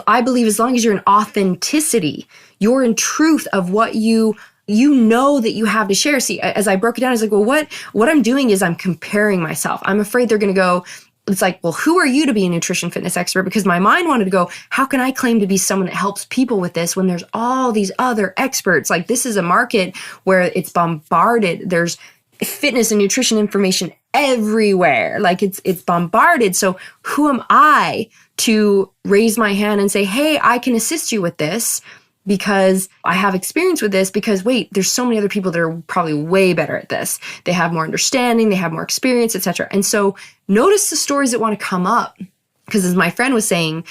I believe as long as you're in authenticity, you're in truth of what you know that you have to share. See, as I broke it down, I was like, well, what I'm doing is I'm comparing myself. I'm afraid they're going to go, it's like, well, who are you to be a nutrition fitness expert? Because my mind wanted to go, how can I claim to be someone that helps people with this when there's all these other experts? Like, this is a market where it's bombarded. There's fitness and nutrition information everywhere. Like it's bombarded. So who am I to raise my hand and say, hey, I can assist you with this because I have experience with this, because wait, there's so many other people that are probably way better at this. They have more understanding, they have more experience, etc. And so notice the stories that want to come up. Because as my friend was saying,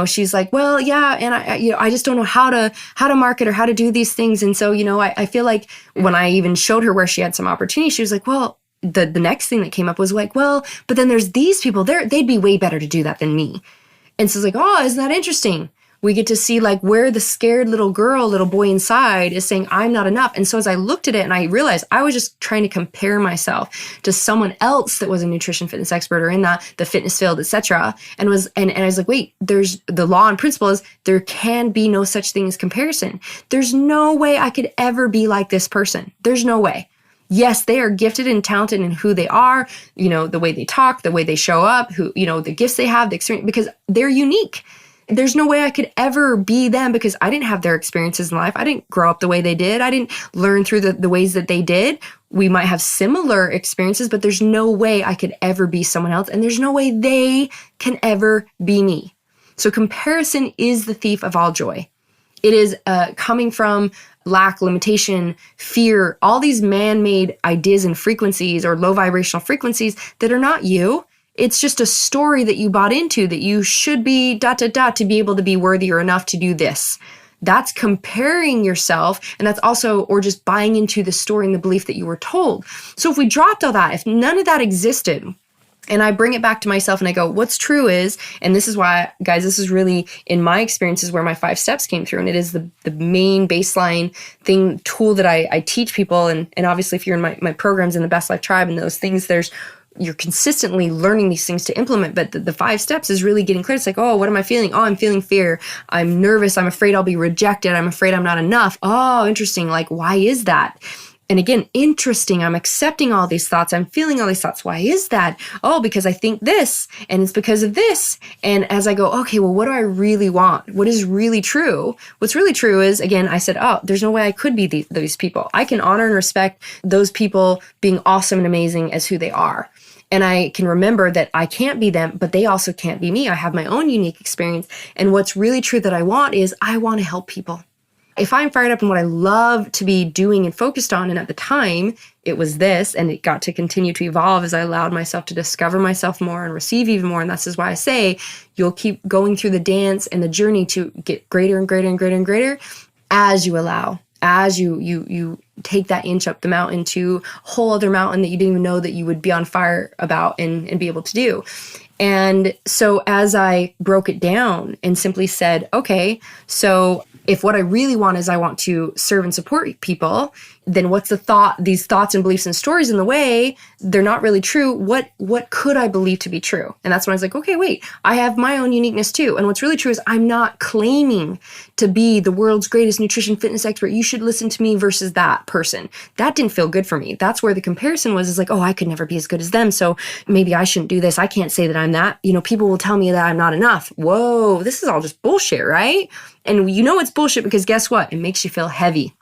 she's like, well, yeah, and I just don't know how to market or how to do these things. And so, I feel like when I even showed her where she had some opportunity, she was like, well, the next thing that came up was like, well, but then there's these people there, they'd be way better to do that than me. And so it's like, oh, isn't that interesting? We get to see like where the scared little boy inside is saying, I'm not enough. And so as I looked at it and I realized I was just trying to compare myself to someone else that was a nutrition fitness expert or in the fitness field, etc. And I was like, wait, there's the law and principle is there can be no such thing as comparison. There's no way I could ever be like this person. There's no way. Yes, they are gifted and talented in who they are, the way they talk, the way they show up, the gifts they have, the experience, because they're unique. There's no way I could ever be them because I didn't have their experiences in life. I didn't grow up the way they did. I didn't learn through the ways that they did. We might have similar experiences, but there's no way I could ever be someone else. And there's no way they can ever be me. So comparison is the thief of all joy. It is coming from lack, limitation, fear, all these man-made ideas and frequencies or low vibrational frequencies that are not you. It's just a story that you bought into that you should be ... to be able to be worthy or enough to do this. That's comparing yourself, and that's also, or just buying into the story and the belief that you were told. So if we dropped all that, if none of that existed, and I bring it back to myself and I go, what's true is, and this is why, guys, this is really, in my experiences, where my 5 steps came through. And it is the main baseline tool that I teach people. And obviously, if you're in my programs in the Best Life Tribe and those things, you're consistently learning these things to implement. But the 5 steps is really getting clear. It's like, oh, what am I feeling? Oh, I'm feeling fear. I'm nervous. I'm afraid I'll be rejected. I'm afraid I'm not enough. Oh, interesting. Like, why is that? And again, interesting. I'm accepting all these thoughts. I'm feeling all these thoughts. Why is that? Oh, because I think this, and it's because of this. And as I go, okay, well, what do I really want? What is really true? What's really true is, again, I said, oh, there's no way I could be these people. I can honor and respect those people being awesome and amazing as who they are. And I can remember that I can't be them, but they also can't be me. I have my own unique experience. And what's really true that I want is I want to help people. If I'm fired up in what I love to be doing and focused on, and at the time it was this, and it got to continue to evolve as I allowed myself to discover myself more and receive even more. And that's is why I say you'll keep going through the dance and the journey to get greater and greater and greater and greater as you allow, as you take that inch up the mountain to a whole other mountain that you didn't even know that you would be on fire about and be able to do. And so as I broke it down and simply said, okay, so if what I really want is I want to serve and support people, then what's these thoughts and beliefs and stories in the way, they're not really true. What could I believe to be true? And that's when I was like, okay, wait, I have my own uniqueness too. And what's really true is I'm not claiming to be the world's greatest nutrition fitness expert. You should listen to me versus that person. That didn't feel good for me. That's where the comparison was, is like, oh, I could never be as good as them. So maybe I shouldn't do this. I can't say that I'm that. People will tell me that I'm not enough. Whoa, this is all just bullshit, right? And it's bullshit because guess what? It makes you feel heavy.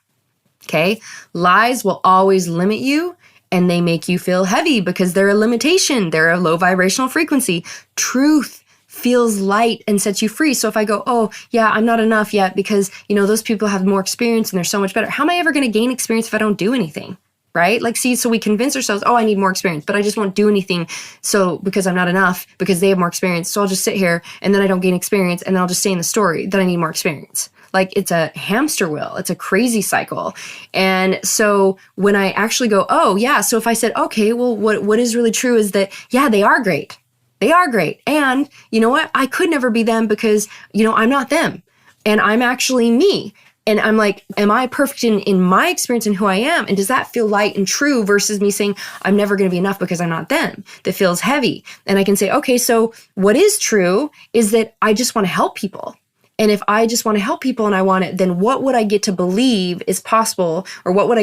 Okay? Lies will always limit you, and they make you feel heavy because they're a limitation. They're a low vibrational frequency. Truth feels light and sets you free. So if I go, oh, yeah, I'm not enough yet because, those people have more experience and they're so much better. How am I ever going to gain experience if I don't do anything? Right? So we convince ourselves, oh, I need more experience, but I just won't do anything. So because I'm not enough, because they have more experience. So I'll just sit here and then I don't gain experience, and then I'll just stay in the story that I need more experience. It's a hamster wheel. It's a crazy cycle. And so when I actually go, oh yeah, so if I said, okay, well, what is really true is that, yeah, they are great. They are great. And you know what? I could never be them because, I'm not them, and I'm actually me. And I'm like, am I perfect in my experience and who I am? And does that feel light and true versus me saying, I'm never going to be enough because I'm not them? That feels heavy. And I can say, okay, so what is true is that I just want to help people. And if I just want to help people and I want it, then what would I get to believe is possible? Or what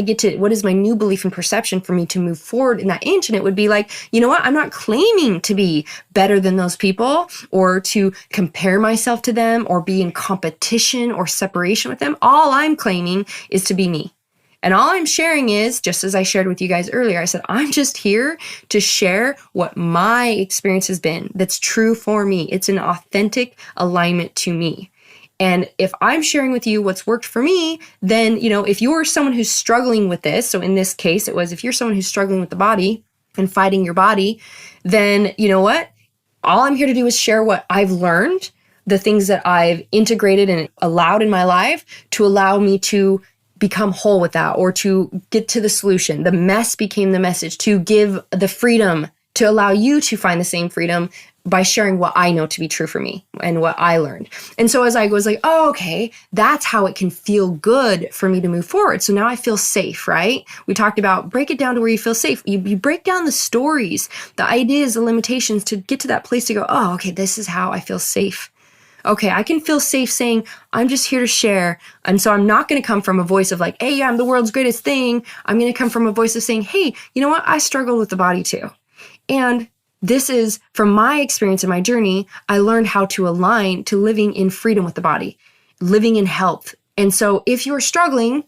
is my new belief and perception for me to move forward in that inch? And it would be like, you know what? I'm not claiming to be better than those people or to compare myself to them or be in competition or separation with them. All I'm claiming is to be me. And all I'm sharing is, just as I shared with you guys earlier, I said, I'm just here to share what my experience has been that's true for me. It's an authentic alignment to me. And if I'm sharing with you what's worked for me, then, if you're someone who's struggling with this, so in this case, it was if you're someone who's struggling with the body and fighting your body, then you know what? All I'm here to do is share what I've learned, the things that I've integrated and allowed in my life to allow me to become whole with that or to get to the solution. The mess became the message to give the freedom to allow you to find the same freedom by sharing what I know to be true for me and what I learned. And so as I was like, oh, okay, that's how it can feel good for me to move forward. So now I feel safe, right? We talked about break it down to where you feel safe. You break down the stories, the ideas, the limitations to get to that place to go, oh, okay, this is how I feel safe. Okay, I can feel safe saying, I'm just here to share. And so I'm not going to come from a voice of like, hey, I'm the world's greatest thing. I'm going to come from a voice of saying, hey, you know what? I struggle with the body too. And this is from my experience and my journey, I learned how to align to living in freedom with the body, living in health. And so if you're struggling,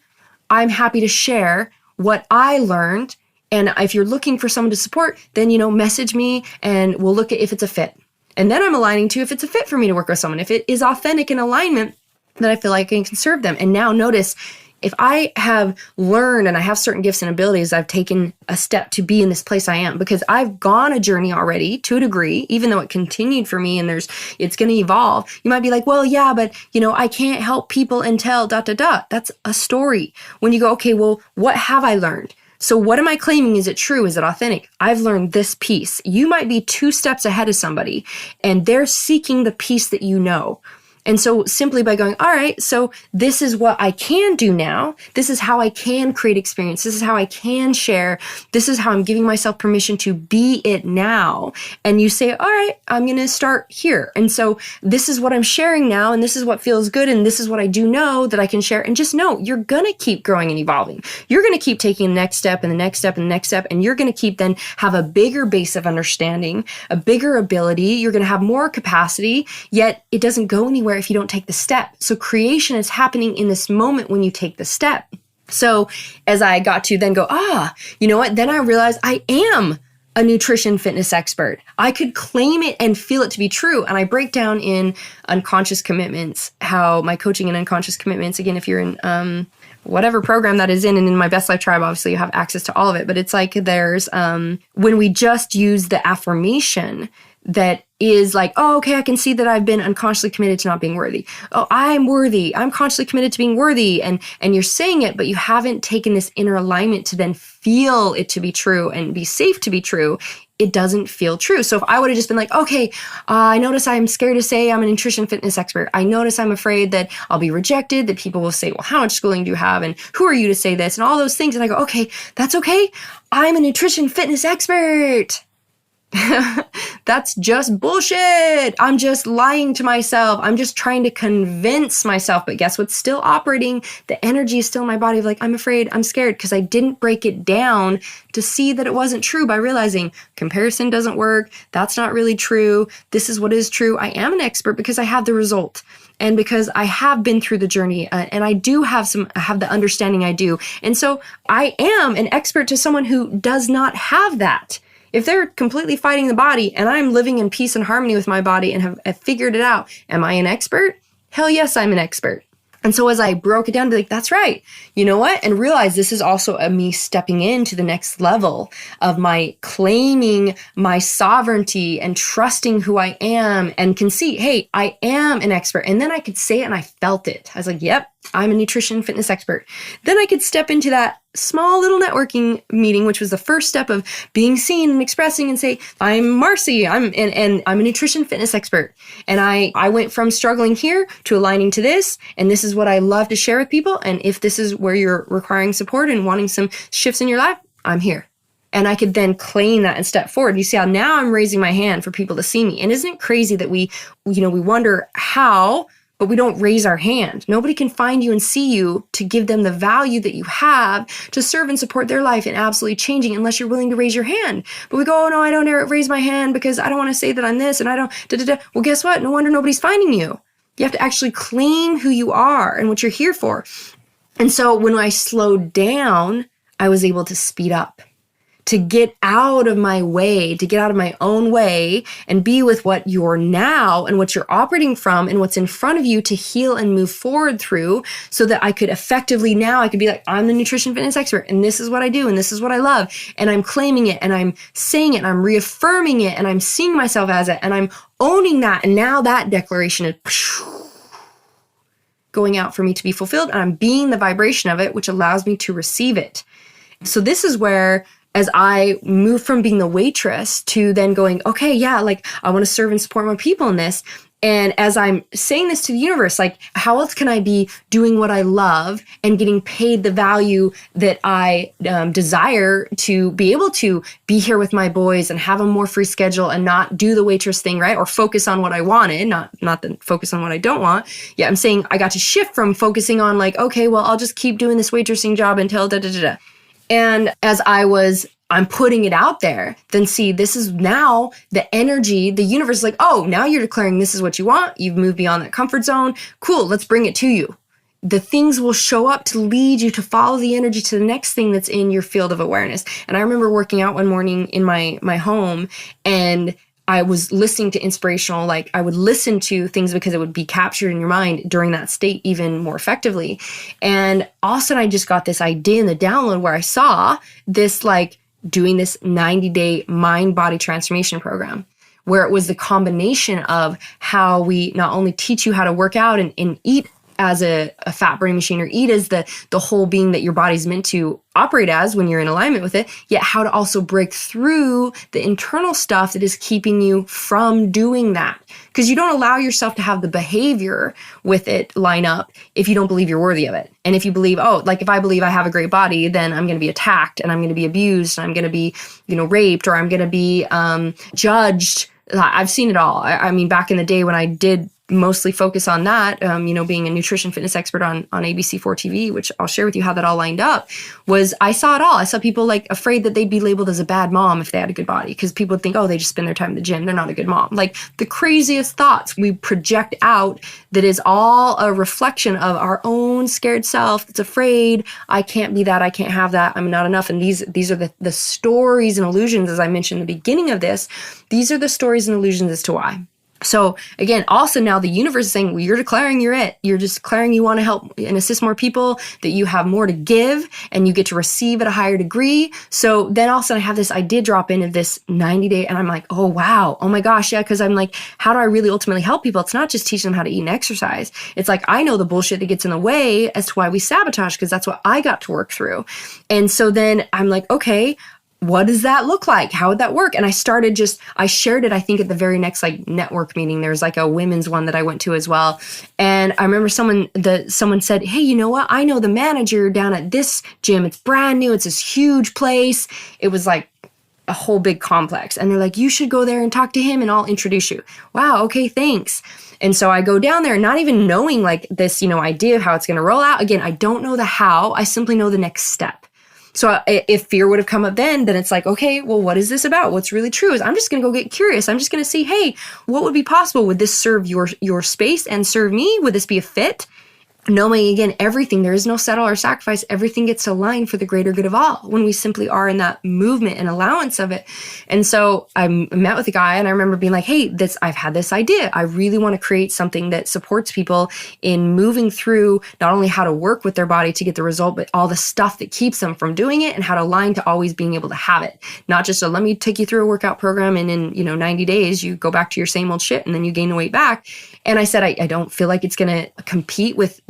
I'm happy to share what I learned. And if you're looking for someone to support, then, message me and we'll look at if it's a fit. And then I'm aligning to if it's a fit for me to work with someone, if it is authentic in alignment, that I feel like I can serve them. And now notice, if I have learned and I have certain gifts and abilities, I've taken a step to be in this place I am because I've gone a journey already to a degree, even though it continued for me and it's going to evolve. You might be like, well, yeah, but I can't help people until ... That's a story. When you go, okay, well, what have I learned? So what am I claiming? Is it true? Is it authentic? I've learned this piece. You might be 2 steps ahead of somebody and they're seeking the piece that you know. And so simply by going, all right, so this is what I can do now. This is how I can create experience. This is how I can share. This is how I'm giving myself permission to be it now. And you say, all right, I'm going to start here. And so this is what I'm sharing now. And this is what feels good. And this is what I do know that I can share. And just know you're going to keep growing and evolving. You're going to keep taking the next step and the next step and the next step. And you're going to keep then have a bigger base of understanding, a bigger ability. You're going to have more capacity, yet it doesn't go anywhere if you don't take the step. So creation is happening in this moment when you take the step. So as I got to then go, you know what? Then I realized I am a nutrition fitness expert. I could claim it and feel it to be true. And I break down in unconscious commitments, how my coaching and unconscious commitments, again, if you're in whatever program that is in, and in my Best Life Tribe, obviously you have access to all of it. But it's like there's, when we just use the affirmation, that is like, oh, okay, I can see that I've been unconsciously committed to not being worthy. Oh, I'm worthy. I'm consciously committed to being worthy. And you're saying it, but you haven't taken this inner alignment to then feel it to be true and be safe to be true. It doesn't feel true. So if I would have just been like, okay, I notice I'm scared to say I'm a nutrition fitness expert. I notice I'm afraid that I'll be rejected, that people will say, well, how much schooling do you have? And who are you to say this? And all those things. And I go, okay, that's okay. I'm a nutrition fitness expert. That's just bullshit. I'm just lying to myself. I'm just trying to convince myself. But guess what's still operating? The energy is still in my body of like, I'm afraid, I'm scared, because I didn't break it down to see that it wasn't true by realizing comparison doesn't work. That's not really true. This is what is true. I am an expert because I have the result. And because I have been through the journey and I do have the understanding I do. And so I am an expert to someone who does not have that. If they're completely fighting the body and I'm living in peace and harmony with my body and have figured it out, am I an expert? Hell yes, I'm an expert. And so as I broke it down, be like, that's right. You know what? And realize this is also me stepping into the next level of my claiming my sovereignty and trusting who I am, and can see, hey, I am an expert. And then I could say it and I felt it. I was like, yep, I'm a nutrition fitness expert. Then I could step into that small little networking meeting, which was the first step of being seen and expressing and say, I'm Marci, and I'm a nutrition fitness expert. And I went from struggling here to aligning to this. And this is what I love to share with people. And if this is where you're requiring support and wanting some shifts in your life, I'm here. And I could then claim that and step forward. You see how now I'm raising my hand for people to see me. And isn't it crazy that we wonder how, but we don't raise our hand. Nobody can find you and see you to give them the value that you have to serve and support their life in absolutely changing unless you're willing to raise your hand. But we go, oh no, I don't raise my hand because I don't want to say that I'm this and I don't, Well, guess what? No wonder nobody's finding you. You have to actually claim who you are and what you're here for. And so when I slowed down, I was able to speed up, to get out of my way, to get out of my own way and be with what you're now and what you're operating from and what's in front of you to heal and move forward through, so that I could effectively now, I could be like, I'm the nutrition fitness expert and this is what I do and this is what I love. And I'm claiming it and I'm saying it and I'm reaffirming it and I'm seeing myself as it and I'm owning that. And now that declaration is going out for me to be fulfilled, and I'm being the vibration of it, which allows me to receive it. So this is where, as I move from being the waitress to then going, okay, yeah, like I want to serve and support my people in this. And as I'm saying this to the universe, like, how else can I be doing what I love and getting paid the value that I desire to be able to be here with my boys and have a more free schedule and not do the waitress thing, right? Or focus on what I wanted, not the focus on what I don't want. Yeah, I'm saying I got to shift from focusing on like, okay, well, I'll just keep doing this waitressing job until da-da-da-da. And as I'm putting it out there, then see, this is now the energy, the universe is like, oh, now you're declaring this is what you want. You've moved beyond that comfort zone. Cool, let's bring it to you. The things will show up to lead you to follow the energy to the next thing that's in your field of awareness. And I remember working out one morning in my home, and I was listening to inspirational, like I would listen to things because it would be captured in your mind during that state even more effectively. And all of a sudden I just got this idea in the download where I saw this, like, doing this 90-day mind-body transformation program, where it was the combination of how we not only teach you how to work out and eat as a fat burning machine, or eat as the whole being that your body's meant to operate as when you're in alignment with it, yet how to also break through the internal stuff that is keeping you from doing that. Because you don't allow yourself to have the behavior with it line up if you don't believe you're worthy of it. And if you believe, oh, like if I believe I have a great body, then I'm going to be attacked and I'm going to be abused and I'm going to be, raped, or I'm going to be judged. I've seen it all. I mean, back in the day when I did mostly focus on that, being a nutrition fitness expert on ABC4 TV, which I'll share with you how that all lined up, was I saw it all. I saw people like afraid that they'd be labeled as a bad mom if they had a good body, because people would think, oh, they just spend their time in the gym, they're not a good mom. Like the craziest thoughts we project out that is all a reflection of our own scared self that's afraid, I can't be that, I can't have that, I'm not enough. And these are the stories and illusions, as I mentioned in the beginning of this. These are the stories and illusions as to why. So again, also now the universe is saying, well, you're declaring you're it. You're just declaring you want to help and assist more people, that you have more to give and you get to receive at a higher degree. So then all of a sudden I have this idea drop in of this 90-day and I'm like, oh, wow. Oh my gosh. Yeah. Cause I'm like, how do I really ultimately help people? It's not just teaching them how to eat and exercise. It's like, I know the bullshit that gets in the way as to why we sabotage, because that's what I got to work through. And so then I'm like, okay, what does that look like? How would that work? And I shared it, I think at the very next like network meeting. There's like a women's one that I went to as well. And I remember someone said, hey, you know what? I know the manager down at this gym. It's brand new. It's this huge place. It was like a whole big complex. And they're like, you should go there and talk to him and I'll introduce you. Wow. Okay. Thanks. And so I go down there not even knowing like this, idea of how it's going to roll out. Again, I don't know the how. I simply know the next step. So if fear would have come up then it's like, okay, well, what is this about? What's really true is I'm just going to go get curious. I'm just going to see, hey, what would be possible? Would this serve your space and serve me? Would this be a fit? Knowing, again, everything, there is no settle or sacrifice. Everything gets aligned for the greater good of all when we simply are in that movement and allowance of it. And so I met with a guy and I remember being like, hey, I've had this idea. I really want to create something that supports people in moving through not only how to work with their body to get the result, but all the stuff that keeps them from doing it and how to align to always being able to have it. Not just let me take you through a workout program and in 90 days, you go back to your same old shit and then you gain the weight back. And I said, I don't feel like it's going to compete with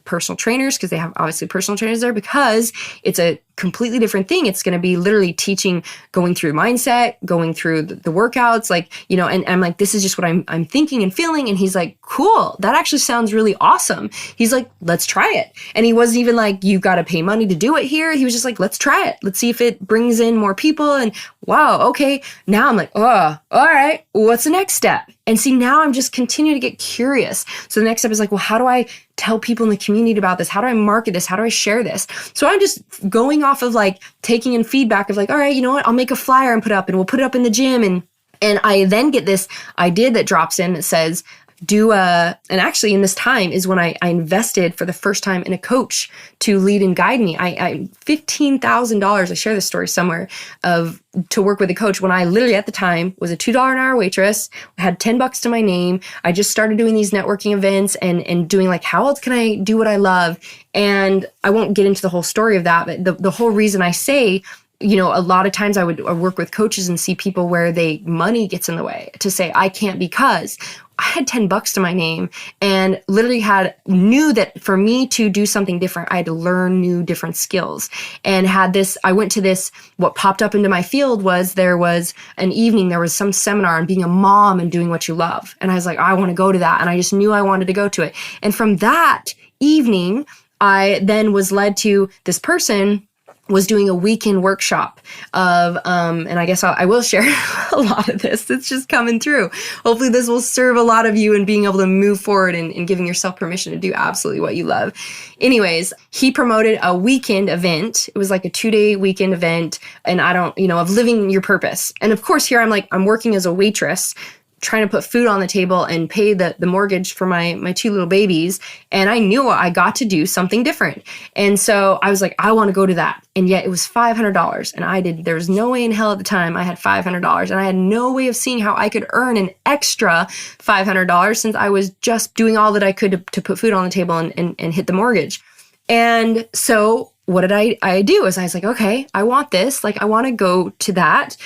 personal trainers, because they have obviously personal trainers there, because it's a completely different thing. It's going to be literally teaching, going through mindset, going through the workouts, and I'm like, this is just what I'm thinking and feeling. And he's like, cool, that actually sounds really awesome. He's like, let's try it. And he wasn't even like, you've got to pay money to do it here. He was just like, let's try it. Let's see if it brings in more people. And wow, okay. Now I'm like, oh, all right, what's the next step? And see, now I'm just continuing to get curious. So the next step is like, well, how do I tell people in the community about this? How do I market this? How do I share this? So I'm just going off of like taking in feedback of like, all right, you know what? I'll make a flyer and put it up and we'll put it up in the gym. And I then get this idea that drops in that says, and actually in this time is when I invested for the first time in a coach to lead and guide me. I $15,000, I share this story somewhere, to work with a coach when I literally at the time was a $2 an hour waitress, had $10 to my name. I just started doing these networking events and doing like, how else can I do what I love? And I won't get into the whole story of that, but the whole reason I say, a lot of times I would work with coaches and see people where money gets in the way to say, I can't, because I had $10 to my name and literally knew that for me to do something different, I had to learn new different skills, and I went to this, what popped up into my field was there was an evening, there was some seminar on being a mom and doing what you love. And I was like, I want to go to that. And I just knew I wanted to go to it. And from that evening, I then was led to this person was doing a weekend workshop of, and I guess I will share a lot of this. It's just coming through. Hopefully this will serve a lot of you in being able to move forward and giving yourself permission to do absolutely what you love. Anyways, he promoted a weekend event. It was like a 2-day weekend event, and of living your purpose. And of course here I'm working as a waitress, trying to put food on the table and pay the mortgage for my 2 little babies. And I knew I got to do something different. And so I was like, I want to go to that. And yet it was $500. And there was no way in hell at the time I had $500. And I had no way of seeing how I could earn an extra $500 since I was just doing all that I could to put food on the table and hit the mortgage. And so what did I do is I was like, okay, I want this. Like, I want to go to that.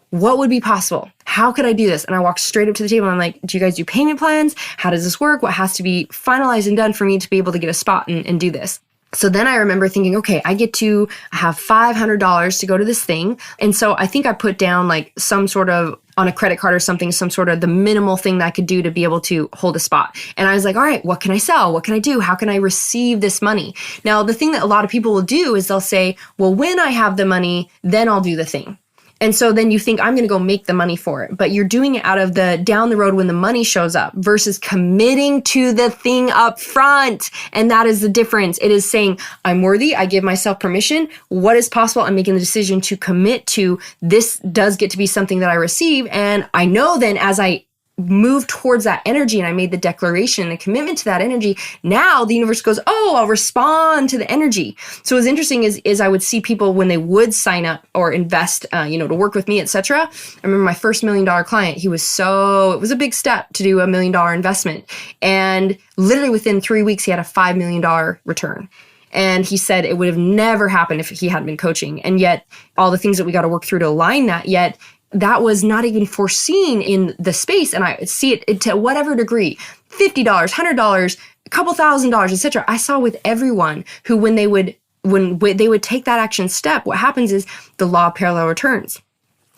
What would be possible? How could I do this? And I walked straight up to the table and I'm like, do you guys do payment plans? How does this work? What has to be finalized and done for me to be able to get a spot and do this? So then I remember thinking, okay, I get to have $500 to go to this thing. And so I think I put down like some sort of on a credit card or something, some sort of the minimal thing that I could do to be able to hold a spot. And I was like, all right, what can I sell? What can I do? How can I receive this money? Now, the thing that a lot of people will do is they'll say, well, when I have the money, then I'll do the thing. And so then you think, I'm going to go make the money for it. But you're doing it out of the down the road when the money shows up versus committing to the thing up front. And that is the difference. It is saying, I'm worthy. I give myself permission. What is possible? I'm making the decision to commit to this does get to be something that I receive. And I know then as I moved towards that energy and I made the declaration and the commitment to that energy, now the universe goes, oh, I'll respond to the energy. So what's interesting is I would see people when they would sign up or invest, to work with me, etc. I remember my first $1 million client, it was a big step to do $1 million investment. And literally within 3 weeks, he had a $5 million return. And he said it would have never happened if he hadn't been coaching. And yet all the things that we got to work through to align that, yet that was not even foreseen in the space. And I see it to whatever degree, $50, $100, a couple $1,000s, etc. I saw with everyone who when they would take that action step, what happens is the law of parallel returns.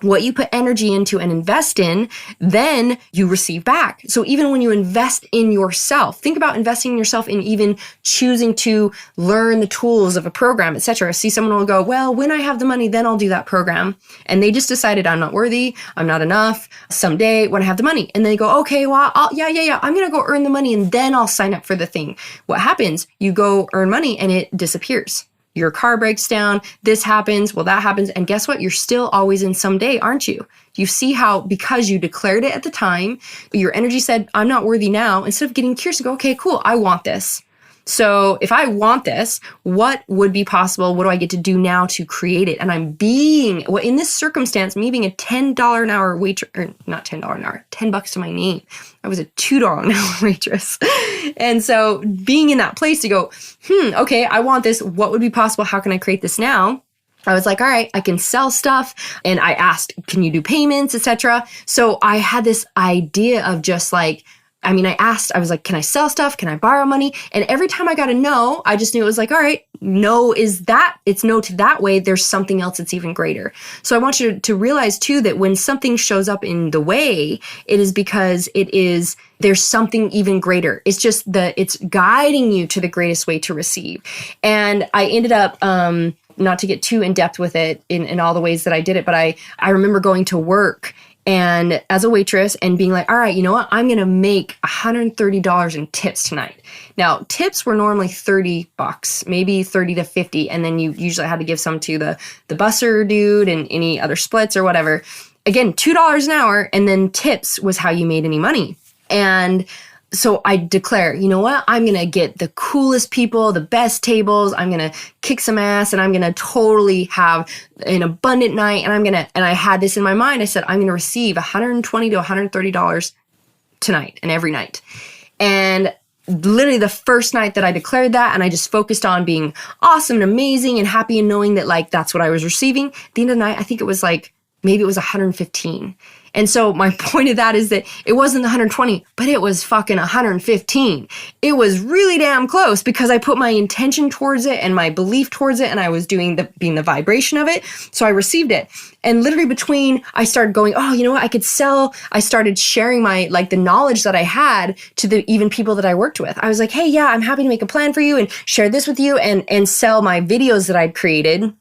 What you put energy into and invest in, then you receive back. So even when you invest in yourself, think about investing in yourself in even choosing to learn the tools of a program, etc. See, someone will go, well, when I have the money, then I'll do that program. And they just decided I'm not worthy, I'm not enough, someday when I have the money. And they go, okay, well, I'm going to go earn the money and then I'll sign up for the thing. What happens? You go earn money and it disappears. Your car breaks down, this happens, well, that happens. And guess what? You're still always in someday, aren't you? You see how, because you declared it at the time, your energy said, I'm not worthy now, instead of getting curious and go, okay, cool, I want this. So if I want this, what would be possible? What do I get to do now to create it? And I'm being, well, in this circumstance, me being a $10 an hour waitress, or not $10 an hour, $10 to my name. I was a $2 an hour waitress. And so being in that place to go, okay, I want this. What would be possible? How can I create this now? I was like, all right, I can sell stuff. And I asked, can you do payments, etc. So I had this idea of just like, I was like, can I sell stuff? Can I borrow money? And every time I got a no, I just knew it was like, all right, no is that, it's no to that way. There's something else that's even greater. So I want you to realize too, that when something shows up in the way, it is because there's something even greater. It's just it's guiding you to the greatest way to receive. And I ended up, not to get too in depth with it in all the ways that I did it, but I remember going to work and as a waitress and being like, all right, you know what? I'm going to make $130 in tips tonight. Now, tips were normally $30, maybe 30 to 50. And then you usually had to give some to the busser dude and any other splits or whatever. Again, $2 an hour. And then tips was how you made any money. And so I declare, you know what? I'm going to get the coolest people, the best tables. I'm going to kick some ass and I'm going to totally have an abundant night. And I had this in my mind. I said, I'm going to receive $120 to $130 tonight and every night. And literally the first night that I declared that, and I just focused on being awesome and amazing and happy and knowing that like, that's what I was receiving. At the end of the night, I think it was like, maybe it was 115. And so my point of that is that it wasn't the 120, but it was fucking 115. It was really damn close because I put my intention towards it and my belief towards it, and I was being the vibration of it. So I received it. And literally I started going, oh, you know what? I could sell. I started sharing the knowledge that I had to the even people that I worked with. I was like, hey, yeah, I'm happy to make a plan for you and share this with you and sell my videos that I'd created,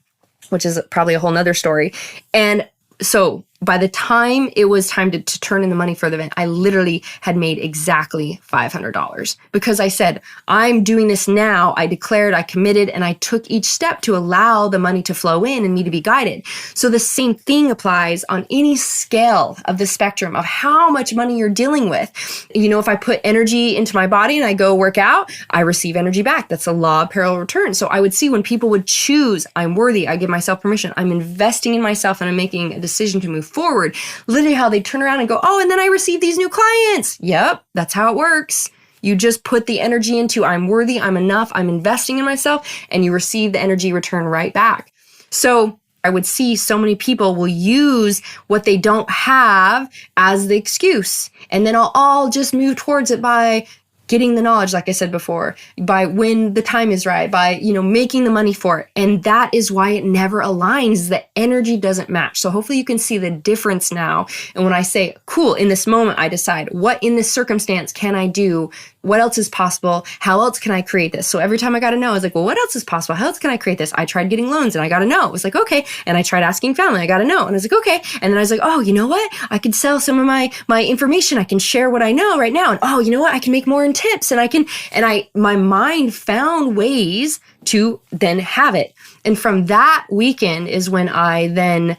which is probably a whole nother story. And so by the time it was time to turn in the money for the event, I literally had made exactly $500 because I said, I'm doing this now. I declared, I committed, and I took each step to allow the money to flow in and me to be guided. So the same thing applies on any scale of the spectrum of how much money you're dealing with. You know, if I put energy into my body and I go work out, I receive energy back. That's a law of parallel return. So I would see when people would choose, I'm worthy, I give myself permission, I'm investing in myself, and I'm making a decision to move forward, literally how they turn around and go, oh, and then I received these new clients. Yep, that's how it works. You just put the energy into I'm worthy, I'm enough, I'm investing in myself, and you receive the energy return right back. So I would see so many people will use what they don't have as the excuse. And then I'll just move towards it by getting the knowledge, like I said before, by when the time is right, by, making the money for it. And that is why it never aligns. The energy doesn't match. So hopefully you can see the difference now. And when I say, cool, in this moment, I decide what in this circumstance can I do? What else is possible? How else can I create this? So every time I got a no, I was like, well, what else is possible? How else can I create this? I tried getting loans and I got a no. It was like, okay. And I tried asking family. I got a no. And I was like, okay. And then I was like, oh, you know what? I could sell some of my information. I can share what I know right now. And oh, you know what? I can make more in tips. And my mind found ways to then have it. And from that weekend is when I then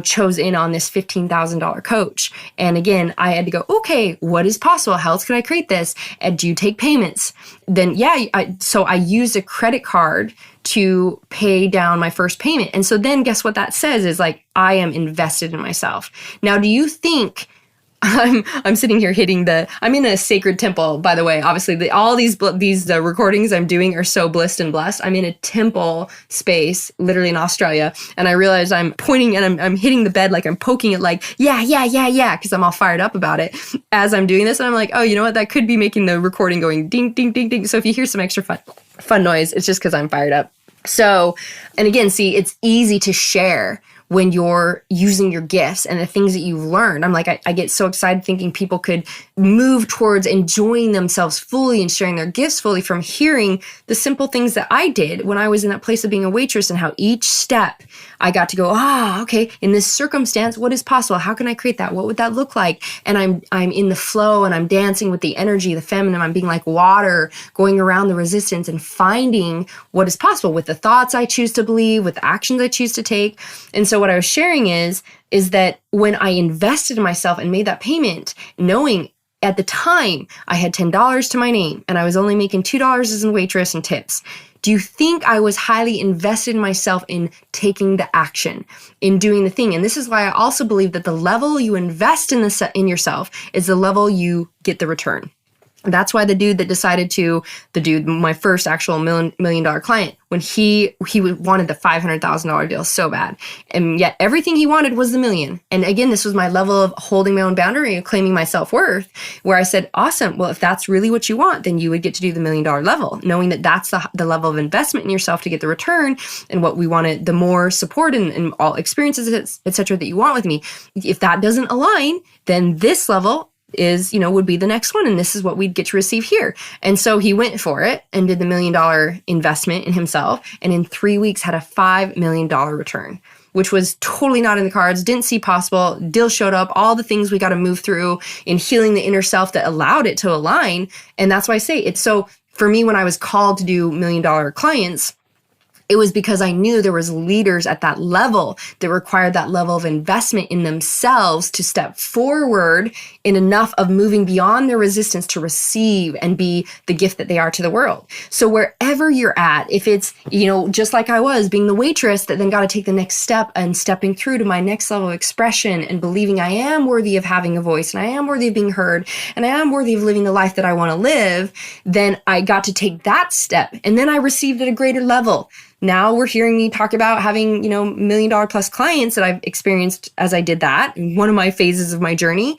chose in on this $15,000 coach. And again, I had to go, okay, what is possible? How else can I create this? And do you take payments? Then so I used a credit card to pay down my first payment. And so then guess what that says is like, I am invested in myself. Now, do you think I'm sitting here I'm in a sacred temple, by the way. Obviously, all these recordings I'm doing are so blissed and blessed. I'm in a temple space, literally in Australia. And I realize I'm pointing and I'm hitting the bed like I'm poking it like, yeah, because I'm all fired up about it as I'm doing this. And I'm like, oh, you know what? That could be making the recording going ding, ding, ding, ding. So if you hear some extra fun noise, it's just because I'm fired up. So, and again, see, it's easy to share when you're using your gifts and the things that you've learned. I'm like, I get so excited thinking people could move towards enjoying themselves fully and sharing their gifts fully from hearing the simple things that I did when I was in that place of being a waitress, and how each step I got to go, okay, in this circumstance, what is possible? How can I create that? What would that look like? And I'm in the flow and I'm dancing with the energy, the feminine. I'm being like water going around the resistance and finding what is possible with the thoughts I choose to believe, with the actions I choose to take. And so what I was sharing is that when I invested in myself and made that payment, knowing at the time I had $10 to my name and I was only making $2 as a waitress and tips, do you think I was highly invested in myself in taking the action, in doing the thing? And this is why I also believe that the level you invest in yourself is the level you get the return. That's why my first actual $1 million client, when he wanted the $500,000 deal so bad, and yet everything he wanted was the $1 million. And again, this was my level of holding my own boundary and claiming my self-worth, where I said, awesome, well, if that's really what you want, then you would get to do the $1 million level, knowing that that's the level of investment in yourself to get the return, and what we wanted, the more support and all experiences, et cetera, that you want with me. If that doesn't align, then this level would be the next one. And this is what we'd get to receive here. And so he went for it and did the $1 million investment in himself. And in 3 weeks had a $5 million return, which was totally not in the cards, didn't see possible. Deal showed up, all the things we got to move through in healing the inner self that allowed it to align. And that's why I say it's so, for me, when I was called to do $1 million clients, it was because I knew there was leaders at that level that required that level of investment in themselves to step forward in enough of moving beyond their resistance to receive and be the gift that they are to the world. So wherever you're at, if it's, just like I was being the waitress that then got to take the next step and stepping through to my next level of expression and believing I am worthy of having a voice and I am worthy of being heard and I am worthy of living the life that I want to live, then I got to take that step and then I received at a greater level. Now we're hearing me talk about having, $1 million plus clients that I've experienced as I did that, one of my phases of my journey.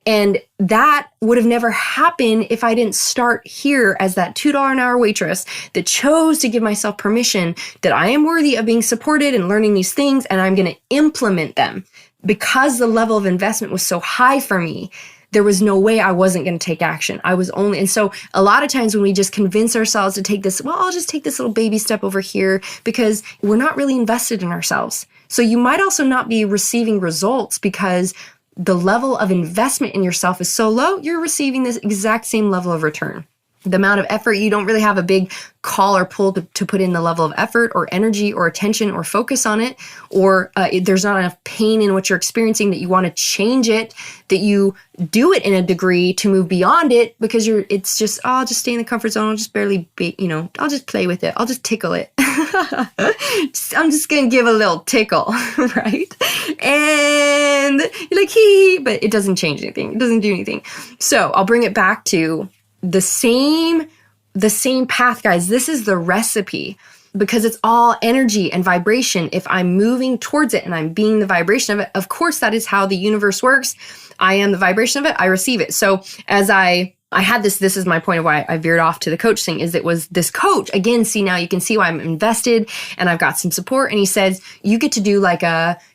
And that would have never happened if I didn't start here as that $2 an hour waitress that chose to give myself permission that I am worthy of being supported and learning these things, and I'm going to implement them. Because the level of investment was so high for me, there was no way I wasn't going to take action. And so a lot of times when we just convince ourselves to take this, I'll just take this little baby step over here, because we're not really invested in ourselves. So you might also not be receiving results because the level of investment in yourself is so low, you're receiving this exact same level of return. The amount of effort, you don't really have a big call or pull to put in the level of effort or energy or attention or focus on it, or there's not enough pain in what you're experiencing that you want to change it, that you do it in a degree to move beyond it because it's just, I'll just stay in the comfort zone. I'll just barely I'll just play with it. I'll just tickle it. I'm just going to give a little tickle, right? And you're like, but it doesn't change anything. It doesn't do anything. So I'll bring it back to the same path, guys. This is the recipe, because it's all energy and vibration. If I'm moving towards it and I'm being the vibration of it, of course, that is how the universe works. I am the vibration of it. I receive it. So as I had this is my point of why I veered off to the coach thing, is it was this coach, again, see, now you can see why I'm invested and I've got some support. And he says, you get to do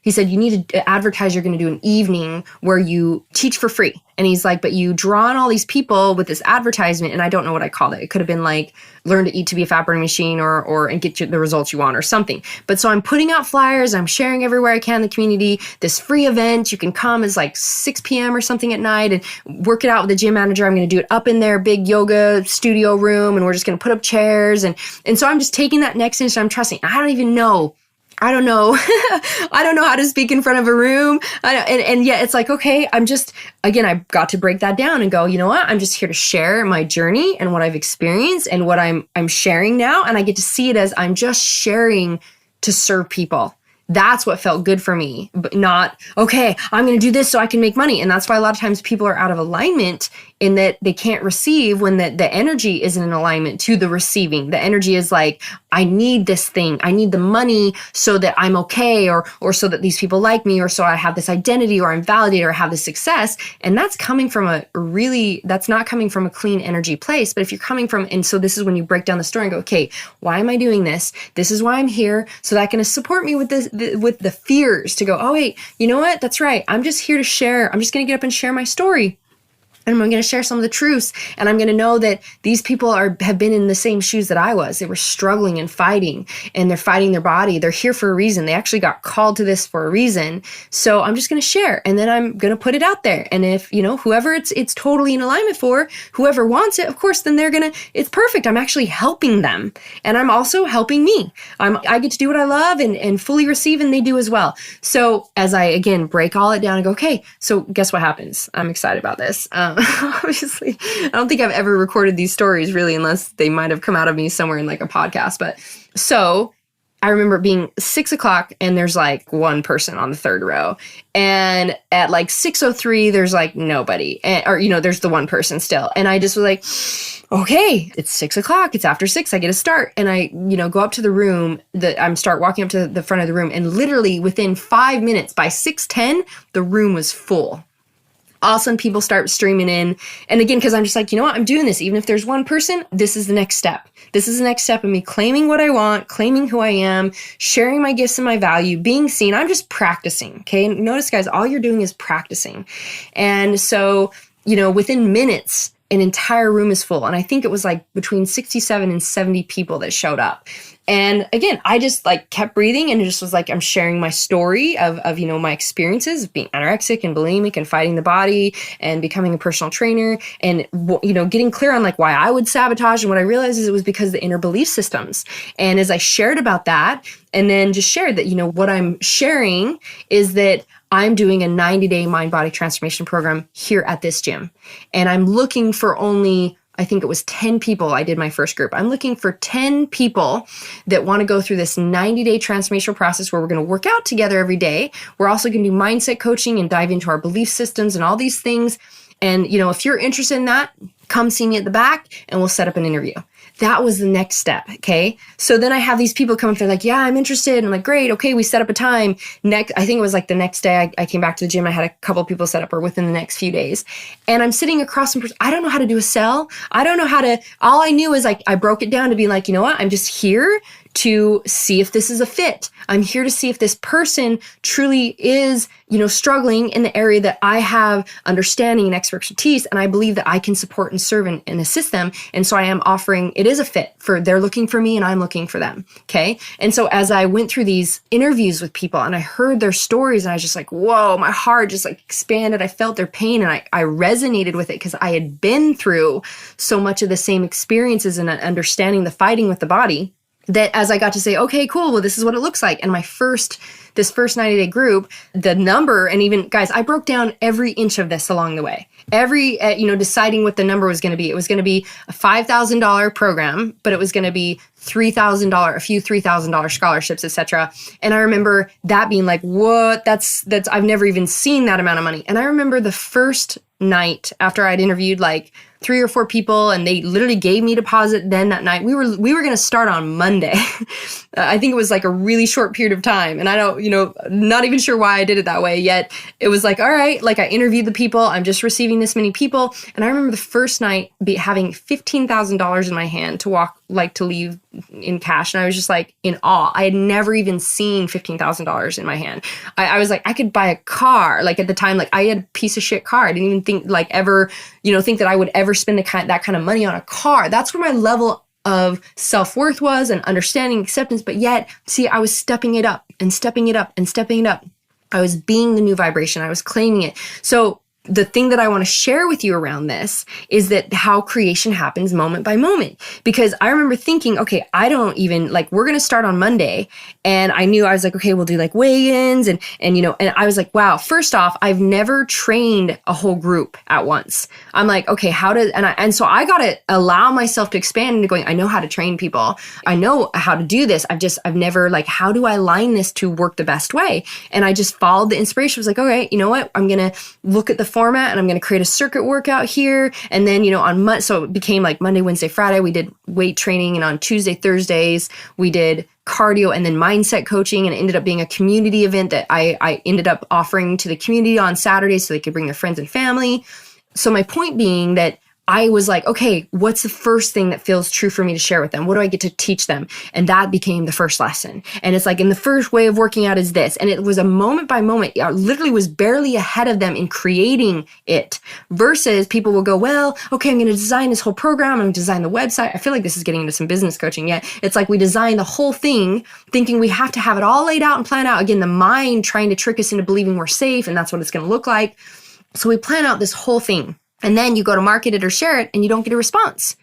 he said, you need to advertise, you're going to do an evening where you teach for free. And he's like, but you draw on all these people with this advertisement. And I don't know what I called it. It could have been like, learn to eat to be a fat burning machine and get you the results you want or something. But so I'm putting out flyers. I'm sharing everywhere I can in the community, this free event. You can come as like 6 p.m. or something at night and work it out with the gym manager. I'm going to do it up in their big yoga studio room. And we're just going to put up chairs. And so I'm just taking that next inch. I'm trusting. I don't even know I don't know. I don't know how to speak in front of a room. And yet it's like, okay, again, I got to break that down and go, you know what? I'm just here to share my journey and what I've experienced and what I'm sharing now. And I get to see it as I'm just sharing to serve people. That's what felt good for me, but not, okay, I'm going to do this so I can make money. And that's why a lot of times people are out of alignment in that they can't receive when the energy isn't in alignment to the receiving. The energy is like, I need this thing. I need the money so that I'm okay, or so that these people like me, or so I have this identity, or I'm validated, or have this success. And that's coming from that's not coming from a clean energy place. But if you're coming from, and so this is when you break down the story and go, okay, why am I doing this? This is why I'm here. So that can support me with this, with the fears to go, oh, wait, you know what? That's right. I'm just here to share. I'm just going to get up and share my story. And I'm going to share some of the truths. And I'm going to know that these people have been in the same shoes that I was. They were struggling and fighting, and they're fighting their body. They're here for a reason. They actually got called to this for a reason. So I'm just going to share, and then I'm going to put it out there. And if, whoever it's totally in alignment for, whoever wants it, of course, then it's perfect. I'm actually helping them. And I'm also helping me. I get to do what I love and fully receive, and they do as well. So as I, again, break all it down and go, okay, so guess what happens? I'm excited about this. Obviously, I don't think I've ever recorded these stories really, unless they might have come out of me somewhere in like a podcast. But so I remember it being 6:00 and there's like one person on the third row. And at like 6:03, there's like nobody, there's the one person still. And I just was like, okay, it's 6:00. It's after 6. I get to start. And I, go up to the room start walking up to the front of the room. And literally within 5 minutes, by 6:10, the room was full. All of a sudden, people start streaming in. And again, because I'm just like, you know what? I'm doing this. Even if there's one person, this is the next step. This is the next step of me claiming what I want, claiming who I am, sharing my gifts and my value, being seen. I'm just practicing. Okay. And notice, guys, all you're doing is practicing. And so, within minutes, an entire room is full. And I think it was like between 67 and 70 people that showed up. And again, I just like kept breathing and just was like, I'm sharing my story of my experiences of being anorexic and bulimic and fighting the body and becoming a personal trainer and, getting clear on like why I would sabotage. And what I realized is it was because of the inner belief systems. And as I shared about that, and then just shared that, what I'm sharing is that I'm doing a 90-day mind-body transformation program here at this gym. And I'm looking for only, I think it was 10 people. I did my first group. I'm looking for 10 people that want to go through this 90-day transformational process where we're going to work out together every day. We're also going to do mindset coaching and dive into our belief systems and all these things. And, if you're interested in that, come see me at the back and we'll set up an interview. That was the next step. Okay. So then I have these people come up, they're like, yeah, I'm interested. And I'm like, great. Okay. We set up a time. I think it was like the next day I came back to the gym. I had a couple of people set up, or within the next few days. And I'm sitting across from, I don't know how to do a cell. I don't know how to, all I knew is like, I broke it down to be like, you know what? I'm just here to see if this is a fit. I'm here to see if this person truly is, struggling in the area that I have understanding and expertise. And I believe that I can support and serve and assist them. And so I am offering, it is a fit for, they're looking for me and I'm looking for them. Okay. And so as I went through these interviews with people and I heard their stories, and I was just like, whoa, my heart just like expanded. I felt their pain and I resonated with it because I had been through so much of the same experiences and understanding the fighting with the body, that as I got to say, okay, cool, well, this is what it looks like. And this first 90-day group, the number, and even, guys, I broke down every inch of this along the way. Deciding what the number was going to be. It was going to be a $5,000 program, but it was going to be $3,000, a few $3,000 scholarships, etc. And I remember that being like, what? That's I've never even seen that amount of money. And I remember the first night after I'd interviewed like 3 or 4 people, and they literally gave me deposit then that night. We were going to start on Monday. I think it was like a really short period of time. And I don't, not even sure why I did it that way yet. It was like, all right, like I interviewed the people. I'm just receiving this many people. And I remember the first night having $15,000 in my hand to leave in cash. And I was just like in awe. I had never even seen $15,000 in my hand. I was like, I could buy a car. Like at the time, like I had a piece of shit car. I didn't even think like ever, think that I would ever spend that kind of money on a car. That's where my level of self-worth was and understanding acceptance. But yet, see, I was stepping it up and stepping it up and stepping it up. I was being the new vibration. I was claiming it. So the thing that I want to share with you around this is that how creation happens moment by moment. Because I remember thinking, okay, I don't even we're going to start on Monday. And I knew I was like, okay, we'll do weigh-ins and I was like, wow, first off, I've never trained a whole group at once. I'm like, okay, so I got to allow myself to expand into going, I know how to train people. I know how to do this. I've never how do I align this to work the best way? And I just followed the inspiration. I was like, okay, you know what? I'm going to look at the format and I'm going to create a circuit workout here. And then, so it became Monday, Wednesday, Friday, we did weight training. And on Tuesday, Thursdays, we did cardio and then mindset coaching. And it ended up being a community event that I ended up offering to the community on Saturdays so they could bring their friends and family. So my point being that I was like, okay, what's the first thing that feels true for me to share with them? What do I get to teach them? And that became the first lesson. And it's and the first way of working out is this. And it was a moment by moment. I literally was barely ahead of them in creating it versus people will go, well, okay, I'm going to design this whole program. I'm going to design the website. I feel like this is getting into some business coaching yet. It's we design the whole thing thinking we have to have it all laid out and plan out. Again, the mind trying to trick us into believing we're safe and that's what it's going to look like. So we plan out this whole thing. And then you go to market it or share it and you don't get a response.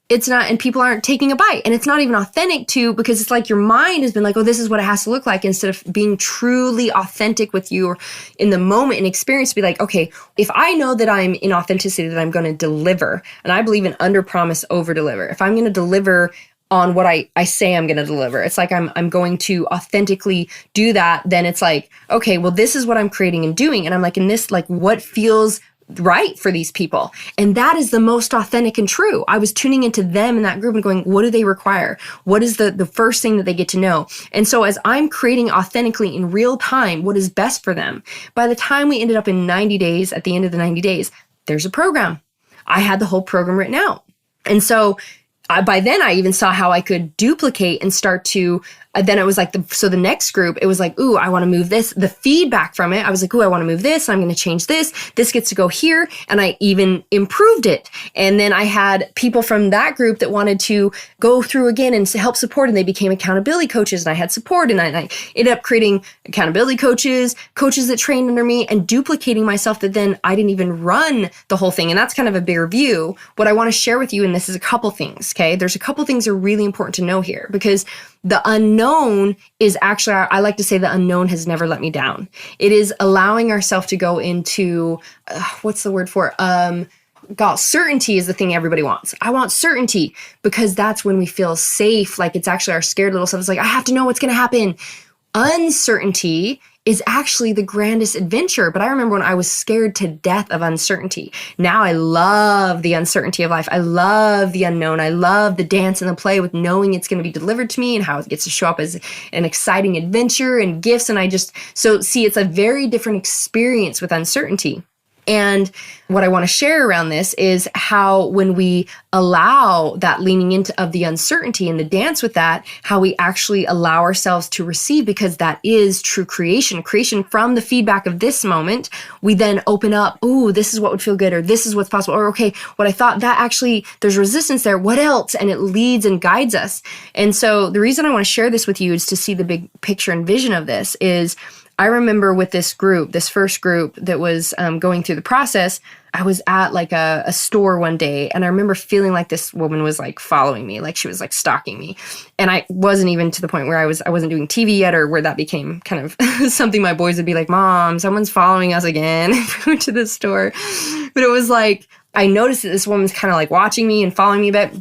It's not, and people aren't taking a bite. And it's not even authentic because it's your mind has been oh, this is what it has to look like instead of being truly authentic with you in the moment and experience to be okay, if I know that I'm in authenticity, that I'm going to deliver. And I believe in under promise, over deliver. If I'm going to deliver on what I say I'm going to deliver, it's I'm going to authentically do that. Then it's okay, well, this is what I'm creating and doing. And I'm in this, what feels right for these people. And that is the most authentic and true. I was tuning into them in that group and going, what do they require? What is the first thing that they get to know? And so as I'm creating authentically in real time, what is best for them, by the time we ended up in 90 days, at the end of the 90 days, there's a program. I had the whole program written out. And so by then I even saw how I could duplicate and start to, then it was the next group, it was ooh, I want to move this. The feedback from it, I was ooh, I want to move this. I'm going to change this. This gets to go here. And I even improved it. And then I had people from that group that wanted to go through again and help support. And they became accountability coaches. And I had support. And I ended up creating accountability coaches that trained under me and duplicating myself that then I didn't even run the whole thing. And that's kind of a bigger view. What I want to share with you, and this is a couple things, okay? There's a couple things that are really important to know here because the unknown is actually, I like to say the unknown has never let me down. It is allowing ourselves to go into, what's the word for it? God, certainty is the thing everybody wants. I want certainty because that's when we feel safe. It's actually our scared little self. It's I have to know what's going to happen. Uncertainty is actually the grandest adventure. But I remember when I was scared to death of uncertainty. Now I love the uncertainty of life. I love the unknown. I love the dance and the play with knowing it's going to be delivered to me and how it gets to show up as an exciting adventure and gifts. And it's a very different experience with uncertainty. And what I want to share around this is how when we allow that leaning into of the uncertainty and the dance with that, how we actually allow ourselves to receive, because that is true creation from the feedback of this moment. We then open up, ooh, this is what would feel good, or this is what's possible, or okay, what I thought that actually there's resistance there. What else? And it leads and guides us. And so the reason I want to share this with you is to see the big picture and vision of this is I remember with this group, this first group that was going through the process, I was at a store one day and I remember feeling like this woman was following me, she was stalking me. And I wasn't even to the point where I wasn't doing TV yet, or where that became kind of something my boys would be like, Mom, someone's following us again to the store. But it was I noticed that this woman's kind of watching me and following me a bit.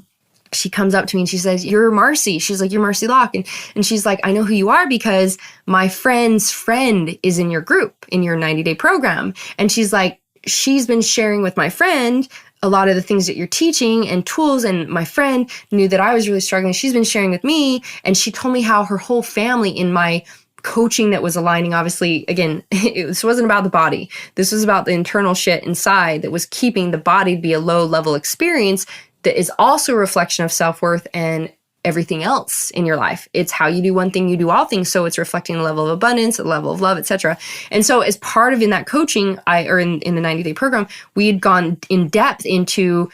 She comes up to me and she says, you're Marci. She's like, you're Marci Locke. And she's like, I know who you are because my friend's friend is in your group, in your 90-day program. And she's like, she's been sharing with my friend a lot of the things that you're teaching and tools. And my friend knew that I was really struggling. She's been sharing with me. And she told me how her whole family in my coaching that was aligning, obviously, again, this wasn't about the body. This was about the internal shit inside that was keeping the body to be a low level experience that is also a reflection of self-worth and everything else in your life. It's how you do one thing, you do all things. So it's reflecting a level of abundance, a level of love, etc. And so as part of in that coaching, in the 90-day program, we had gone in depth into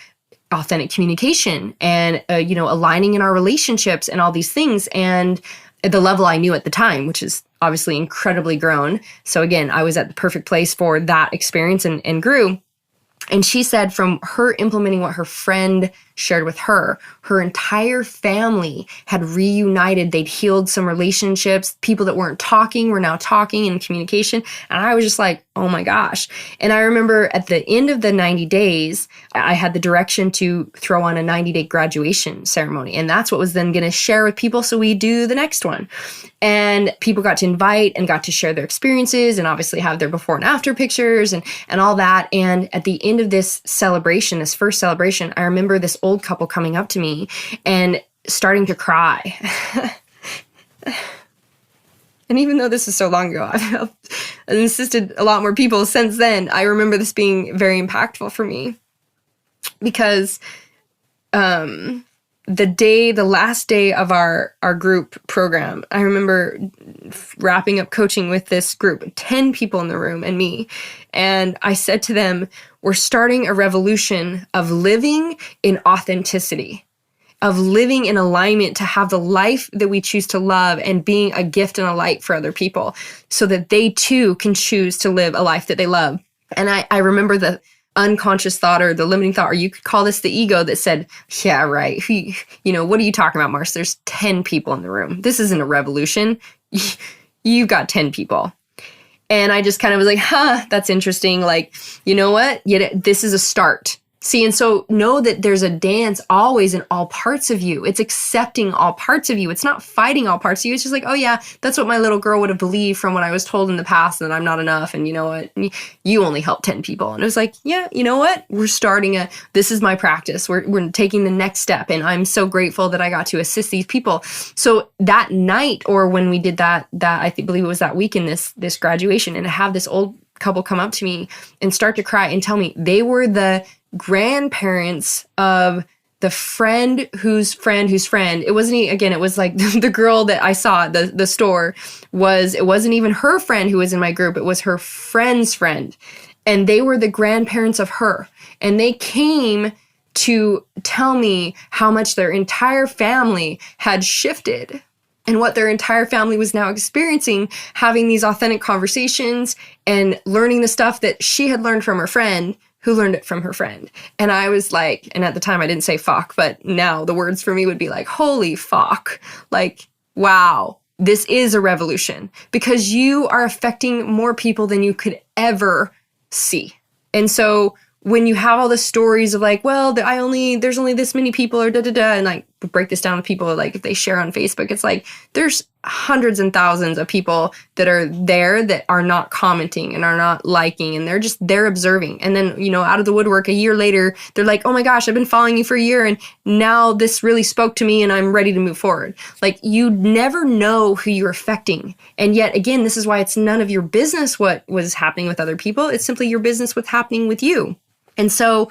authentic communication and, aligning in our relationships and all these things. And at the level I knew at the time, which is obviously incredibly grown. So again, I was at the perfect place for that experience and grew. And she said from her implementing what her friend shared with her, her entire family had reunited. They'd healed some relationships. People that weren't talking were now talking in communication. And I was just like, oh my gosh. And I remember at the end of the 90 days, I had the direction to throw on a 90-day graduation ceremony. And that's what was then going to share with people. So we do the next one. And people got to invite and got to share their experiences and obviously have their before and after pictures and all that. And at the end of this celebration, this first celebration, I remember this old couple coming up to me and starting to cry. And even though this is so long ago, I've assisted a lot more people since then. I remember this being very impactful for me because the last day of our group program, I remember wrapping up coaching with this group, 10 people in the room and me. And I said to them, we're starting a revolution of living in authenticity, of living in alignment to have the life that we choose to love and being a gift and a light for other people so that they too can choose to live a life that they love. And I remember the unconscious thought or the limiting thought, or you could call this the ego that said, yeah, right. What are you talking about, Marci? There's 10 people in the room. This isn't a revolution. You've got 10 people. And I just kind of was like, that's interesting. Like, you know what? Yet this is a start. See, and so know that there's a dance always in all parts of you. It's accepting all parts of you. It's not fighting all parts of you. It's just like, oh yeah, that's what my little girl would have believed from what I was told in the past, that I'm not enough. And you know what? You only help 10 people. And it was like, yeah, you know what? We're starting this is my practice. We're taking the next step. And I'm so grateful that I got to assist these people. So that night, or when we did that believe it was that week in this graduation, and to have this old couple come up to me and start to cry and tell me they were the grandparents of the friend whose friend. It wasn't, again, it was like the girl that I saw at the store it wasn't even her friend who was in my group. It was her friend's friend. And they were the grandparents of her. And they came to tell me how much their entire family had shifted and what their entire family was now experiencing, having these authentic conversations and learning the stuff that she had learned from her friend, who learned it from her friend. And I was like, and at the time I didn't say fuck, but now the words for me would be like, holy fuck. Like, wow, this is a revolution because you are affecting more people than you could ever see. And so when you have all the stories of like, well, there's only this many people or and like break this down to people, like if they share on Facebook, it's like there's hundreds and thousands of people that are there that are not commenting and are not liking, and they're observing. And then, out of the woodwork a year later, they're like, oh my gosh, I've been following you for a year and now this really spoke to me and I'm ready to move forward. Like you never know who you're affecting. And yet again, this is why it's none of your business what was happening with other people. It's simply your business what's happening with you. And so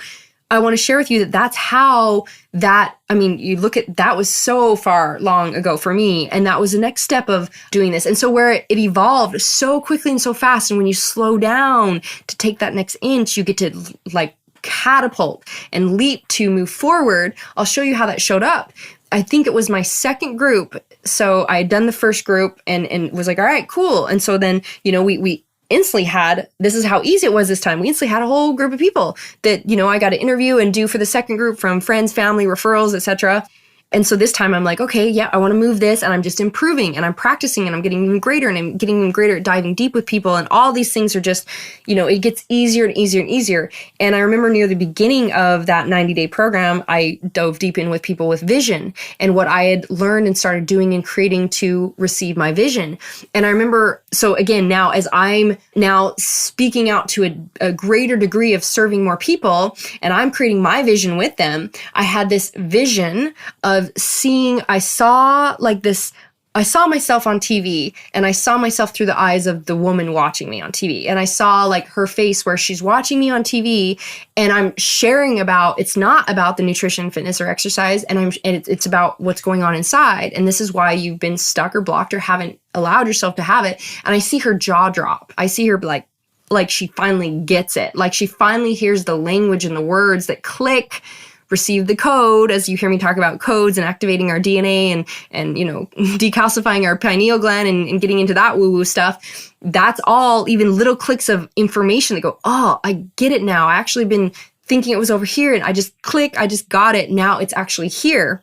I want to share with you that's how you look at that was so far long ago for me. And that was the next step of doing this. And so where it evolved so quickly and so fast. And when you slow down to take that next inch, you get to like catapult and leap to move forward. I'll show you how that showed up. I think it was my second group. So I had done the first group and was like, all right, cool. And so then, we instantly had, this is how easy it was this time. We instantly had a whole group of people that, I got to interview and do for the second group from friends, family, referrals, etc. And so this time I'm like, okay, yeah, I want to move this, and I'm just improving and I'm practicing and I'm getting even greater and I'm getting even greater at diving deep with people. And all these things are just, it gets easier and easier and easier. And I remember near the beginning of that 90-day program, I dove deep in with people with vision and what I had learned and started doing and creating to receive my vision. And I remember, so again, now as I'm now speaking out to a greater degree of serving more people and I'm creating my vision with them, I had this vision of seeing, I saw myself on TV and I saw myself through the eyes of the woman watching me on TV. And I saw like her face where she's watching me on TV and I'm sharing about, it's not about the nutrition, fitness, or exercise. And it's about what's going on inside. And this is why you've been stuck or blocked or haven't allowed yourself to have it. And I see her jaw drop. I see her like she finally gets it. Like she finally hears the language and the words that click received the code, as you hear me talk about codes and activating our DNA and decalcifying our pineal gland and getting into that woo-woo stuff. That's all even little clicks of information that go, oh, I get it now. I actually been thinking it was over here, and I just got it. Now it's actually here.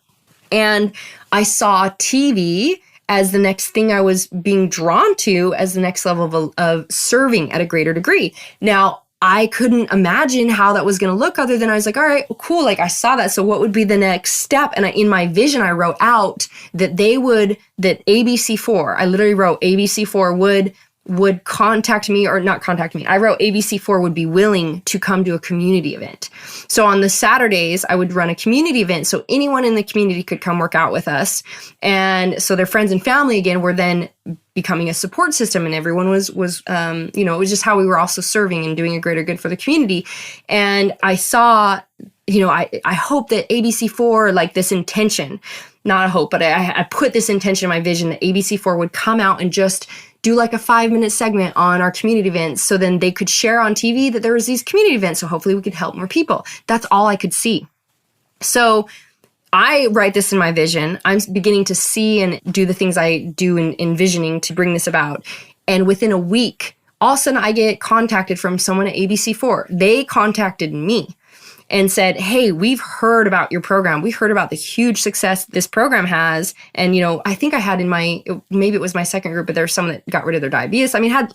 And I saw TV as the next thing I was being drawn to as the next level of serving at a greater degree. Now, I couldn't imagine how that was going to look other than I was like, all right, cool. Like I saw that. So what would be the next step? And in my vision, I wrote out that that ABC4, I literally wrote ABC4 would contact me, or not contact me. I wrote ABC4 would be willing to come to a community event. So on the Saturdays, I would run a community event. So anyone in the community could come work out with us. And so their friends and family, again, were then becoming a support system, and everyone was it was just how we were also serving and doing a greater good for the community. And I saw, I hope that ABC4, like this intention, not a hope, but I put this intention in my vision that ABC4 would come out and just do like a 5-minute segment on our community events. So then they could share on TV that there was these community events. So hopefully we could help more people. That's all I could see. So I write this in my vision. I'm beginning to see and do the things I do in envisioning to bring this about. And within a week, all of a sudden I get contacted from someone at ABC4. They contacted me and said, hey, we've heard about your program. We heard about the huge success this program has. And, I think I had maybe it was my second group, but there's someone that got rid of their diabetes. I mean, had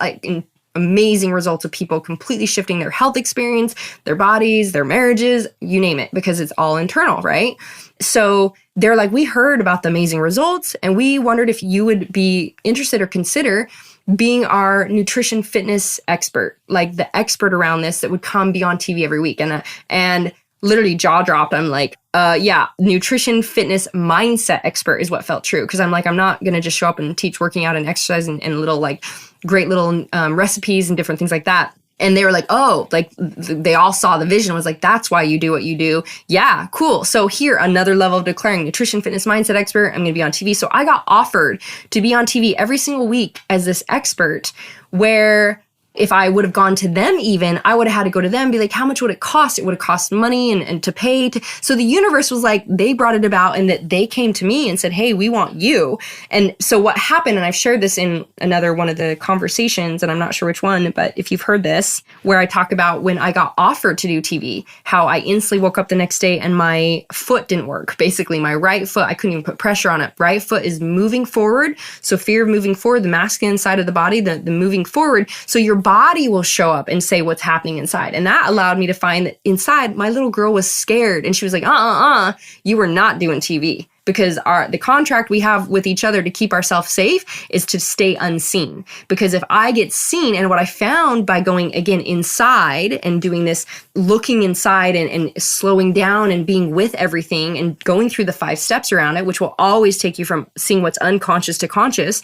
amazing results of people completely shifting their health experience, their bodies, their marriages, you name it, because it's all internal, right? So they're like, we heard about the amazing results, and we wondered if you would be interested or consider being our nutrition fitness expert, like the expert around this that would come be on TV every week. And literally jaw dropped. I'm like, yeah, nutrition fitness mindset expert is what felt true. Because I'm like, I'm not going to just show up and teach working out and exercise and little like great little recipes and different things like that. And they were like, oh, like they all saw the vision, was like, that's why you do what you do. Yeah, cool. So here, another level of declaring nutrition, fitness, mindset expert. I'm going to be on TV. So I got offered to be on TV every single week as this expert, where if I would have gone to them even, I would have had to go to them and be like, how much would it cost? It would have cost money and to pay. So the universe was like, they brought it about, and that they came to me and said, hey, we want you. And so what happened, and I've shared this in another one of the conversations, and I'm not sure which one, but if you've heard this, where I talk about when I got offered to do TV, how I instantly woke up the next day and my foot didn't work. Basically, my right foot, I couldn't even put pressure on it. Right foot is moving forward. So fear of moving forward, the masculine side of the body, the moving forward. So your body will show up and say what's happening inside. And that allowed me to find that inside, my little girl was scared, and she was like, you were not doing TV. Because the contract we have with each other to keep ourselves safe is to stay unseen. Because if I get seen, and what I found by going again inside and doing this, looking inside and slowing down and being with everything and going through the 5 steps around it, which will always take you from seeing what's unconscious to conscious,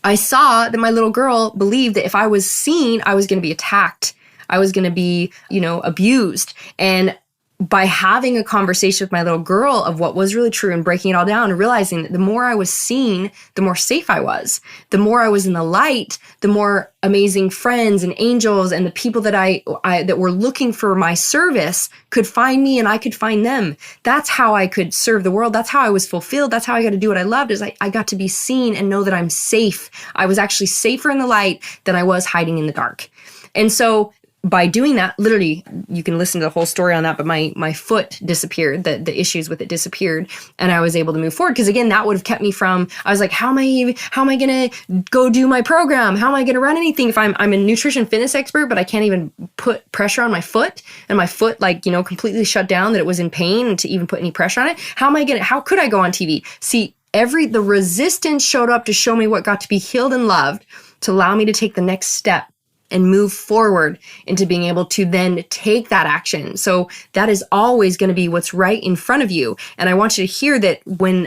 I saw that my little girl believed that if I was seen, I was going to be attacked. I was going to be, abused. And by having a conversation with my little girl of what was really true and breaking it all down and realizing that the more I was seen, the more safe I was. The more I was in the light, the more amazing friends and angels and the people that I that were looking for my service could find me, and I could find them. That's how I could serve the world. That's how I was fulfilled. That's how I got to do what I loved, is I got to be seen and know that I'm safe. I was actually safer in the light than I was hiding in the dark. And so by doing that, literally, you can listen to the whole story on that, but my foot disappeared, the issues with it disappeared, and I was able to move forward. Because again, that would have kept me from, I was like, how am I going to go do my program? How am I going to run anything if I'm a nutrition fitness expert, but I can't even put pressure on my foot, and my foot completely shut down, that it was in pain, and to even put any pressure on it? How could I go on TV? See, the resistance showed up to show me what got to be healed and loved, to allow me to take the next step and move forward into being able to then take that action. So that is always going to be what's right in front of you. And I want you to hear that when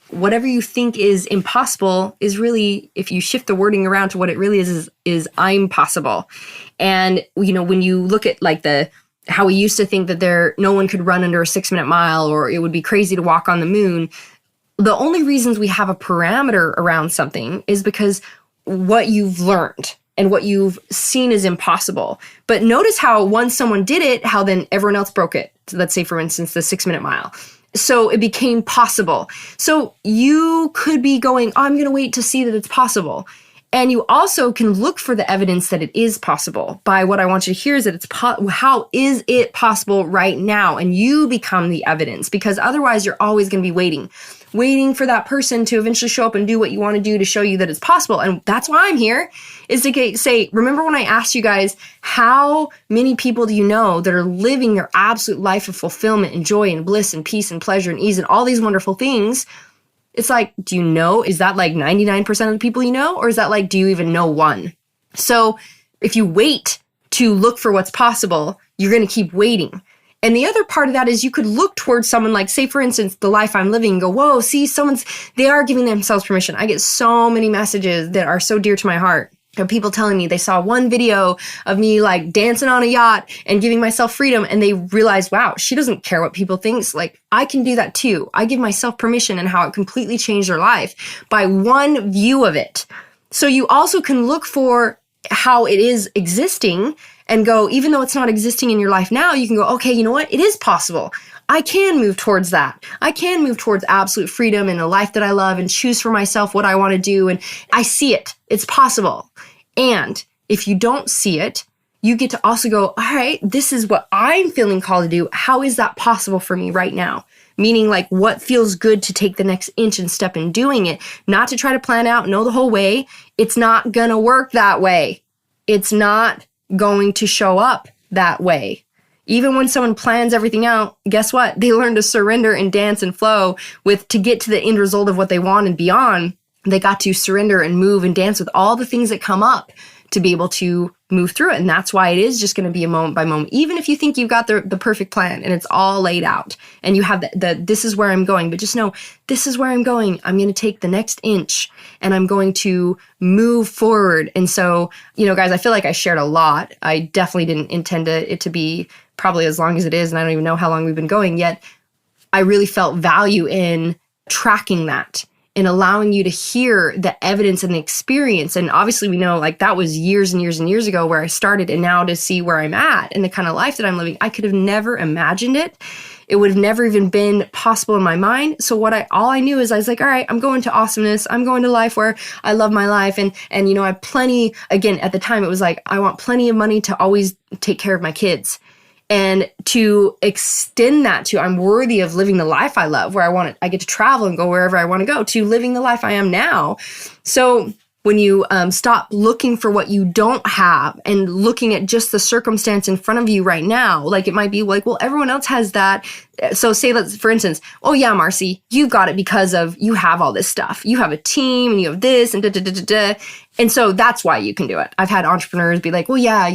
whatever you think is impossible is really, if you shift the wording around to what it really is I'm possible. And, when you look at how we used to think that no one could run under a 6-minute mile, or it would be crazy to walk on the moon. The only reasons we have a parameter around something is because what you've learned. and what you've seen is impossible. But notice how once someone did it, how then everyone else broke it. So let's say, for instance, the 6-minute mile. So it became possible. So you could be going, oh, I'm going to wait to see that it's possible. And you also can look for the evidence that it is possible by what I want you to hear is that it's how is it possible right now? And you become the evidence, because otherwise you're always going to be waiting for that person to eventually show up and do what you want to do to show you that it's possible. And that's why I'm here, is to say, remember when I asked you guys, how many people do you know that are living their absolute life of fulfillment and joy and bliss and peace and pleasure and ease and all these wonderful things? It's like, do you know, is that like 99% of the people you know? Or is that like, do you even know one? So if you wait to look for what's possible, you're going to keep waiting. And the other part of that is you could look towards someone like, say, for instance, the life I'm living and go, whoa, see, they are giving themselves permission. I get so many messages that are so dear to my heart of people telling me they saw one video of me like dancing on a yacht and giving myself freedom. And they realized, wow, she doesn't care what people think. Like, I can do that too. I give myself permission, and how it completely changed their life by one view of it. So you also can look for how it is existing and go, even though it's not existing in your life now, you can go, okay, you know what? It is possible. I can move towards that. I can move towards absolute freedom and a life that I love and choose for myself what I want to do. And I see it. It's possible. And if you don't see it, you get to also go, all right, this is what I'm feeling called to do. How is that possible for me right now? Meaning, like, what feels good to take the next inch and step in doing it, not to try to plan out, know the whole way. It's not going to work that way. It's not going to show up that way. Even when someone plans everything out, guess what? They learn to surrender and dance and flow to get to the end result of what they want and beyond. They got to surrender and move and dance with all the things that come up to be able to move through it. And that's why it is just going to be a moment by moment. Even if you think you've got the perfect plan and it's all laid out and you have this is where I'm going, but just know this is where I'm going. I'm going to take the next inch and I'm going to move forward. And so, guys, I feel like I shared a lot. I definitely didn't intend it to be probably as long as it is. And I don't even know how long we've been going yet. I really felt value in tracking that, in allowing you to hear the evidence and the experience. And obviously we know, like, that was years and years and years ago where I started, and now to see where I'm at and the kind of life that I'm living, I could have never imagined it. It would have never even been possible in my mind. So all I knew is I was like, all right, I'm going to awesomeness. I'm going to life where I love my life. And I have plenty, again, at the time it was like, I want plenty of money to always take care of my kids. And to extend that to, I'm worthy of living the life I love, where I get to travel and go wherever I want to go, to living the life I am now. So when you stop looking for what you don't have and looking at just the circumstance in front of you right now, like, it might be like, well, everyone else has that. So say, for instance, oh yeah, Marci, you've got it because of you have all this stuff. You have a team and you have this and da da da da da. And so that's why you can do it. I've had entrepreneurs be like, well, yeah,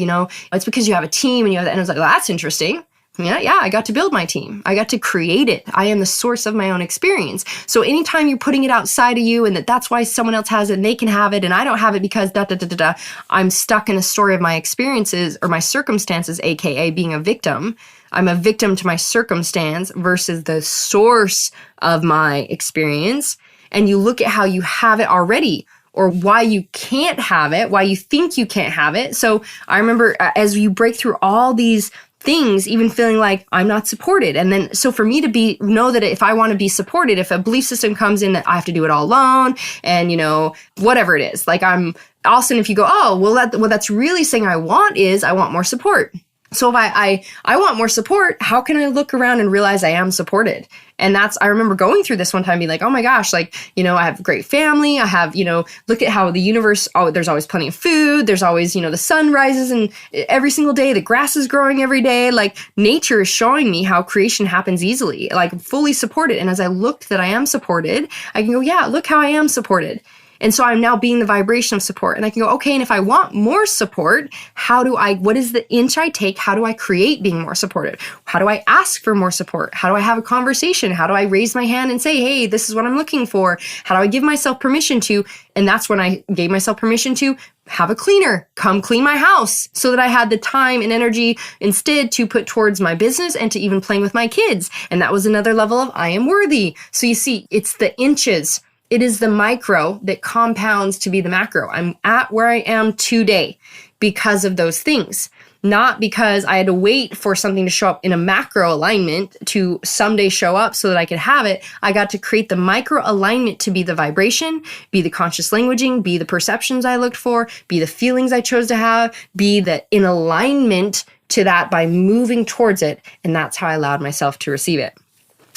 it's because you have a team and you have that. And I was like, well, that's interesting. Yeah, I got to build my team. I got to create it. I am the source of my own experience. So anytime you're putting it outside of you and that's why someone else has it and they can have it and I don't have it because da da da da da, I'm stuck in a story of my experiences or my circumstances, aka being a victim. I'm a victim to my circumstance versus the source of my experience. And you look at how you have it already, or why you can't have it, why you think you can't have it. So I remember as you break through all these things, even feeling like I'm not supported. And then, so for me to know that if I want to be supported, if a belief system comes in that I have to do it all alone and, whatever it is, like, I'm all of a sudden, if you go, oh, well, what that's really saying I want more support. So if I want more support, how can I look around and realize I am supported? And I remember going through this one time, being like, oh my gosh, like, I have a great family. I have, look at how the universe, there's always plenty of food. There's always, the sun rises and every single day, the grass is growing every day. Like, nature is showing me how creation happens easily, like, fully supported. And as I looked that I am supported, I can go, yeah, look how I am supported. And so I'm now being the vibration of support. And I can go, okay, and if I want more support, what is the inch I take? How do I create being more supported? How do I ask for more support? How do I have a conversation? How do I raise my hand and say, hey, this is what I'm looking for? How do I give myself permission to? And that's when I gave myself permission to have a cleaner come clean my house, so that I had the time and energy instead to put towards my business and to even playing with my kids. And that was another level of I am worthy. So you see, it's the inches. It is the micro that compounds to be the macro. I'm at where I am today because of those things, not because I had to wait for something to show up in a macro alignment to someday show up so that I could have it. I got to create the micro alignment to be the vibration, be the conscious languaging, be the perceptions I looked for, be the feelings I chose to have, be the in alignment to that by moving towards it. And that's how I allowed myself to receive it.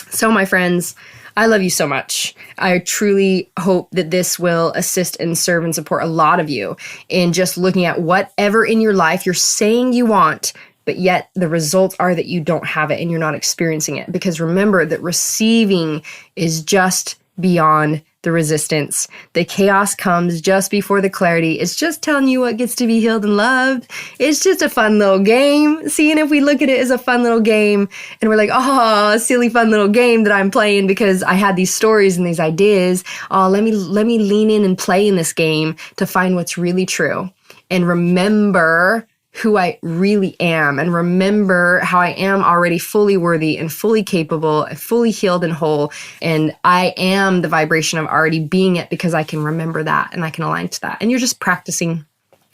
So my friends, I love you so much. I truly hope that this will assist and serve and support a lot of you in just looking at whatever in your life you're saying you want, but yet the results are that you don't have it and you're not experiencing it. Because remember that receiving is just beyond the resistance. The chaos comes just before the clarity. It's just telling you what gets to be healed and loved. It's just a fun little game. Seeing if we look at it as a fun little game and we're like, oh, silly fun little game that I'm playing because I had these stories and these ideas. Oh, let me lean in and play in this game to find what's really true. And remember who I really am, and remember how I am already fully worthy and fully capable and fully healed and whole. And I am the vibration of already being it because I can remember that and I can align to that. And you're just practicing.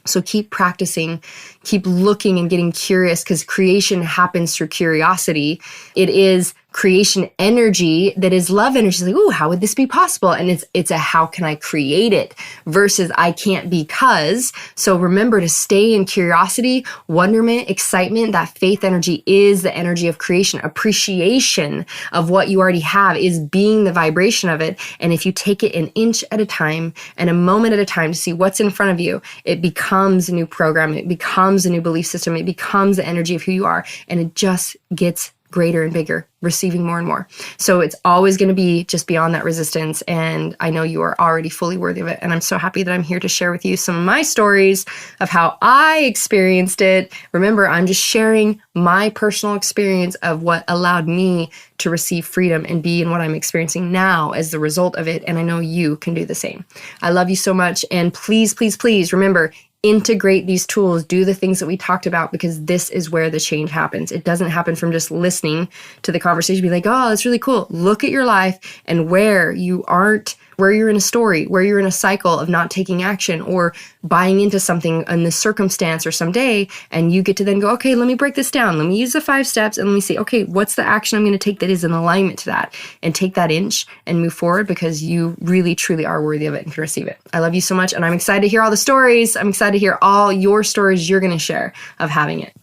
So keep practicing, keep looking and getting curious, because creation happens through curiosity. It is creation energy that is love energy. It's like, ooh, how would this be possible? And it's a how can I create it versus I can't because. So remember to stay in curiosity, wonderment, excitement. That faith energy is the energy of creation. Appreciation of what you already have is being the vibration of it. And if you take it an inch at a time and a moment at a time to see what's in front of you, it becomes a new program. It becomes a new belief system. It becomes the energy of who you are. And it just gets greater and bigger, receiving more and more. So it's always going to be just beyond that resistance. And I know you are already fully worthy of it. And I'm so happy that I'm here to share with you some of my stories of how I experienced it. Remember, I'm just sharing my personal experience of what allowed me to receive freedom and be in what I'm experiencing now as the result of it. And I know you can do the same. I love you so much. And please, please, please remember, integrate these tools, do the things that we talked about, because this is where the change happens. It doesn't happen from just listening to the conversation, be like, oh, that's really cool. Look at your life and where you're in a story, where you're in a cycle of not taking action or buying into something in this circumstance or someday. And you get to then go, okay, let me break this down. Let me use the 5 steps and let me see, okay, what's the action I'm going to take that is in alignment to that, and take that inch and move forward because you really, truly are worthy of it and can receive it. I love you so much. And I'm excited to hear all the stories. I'm excited to hear all your stories you're going to share of having it.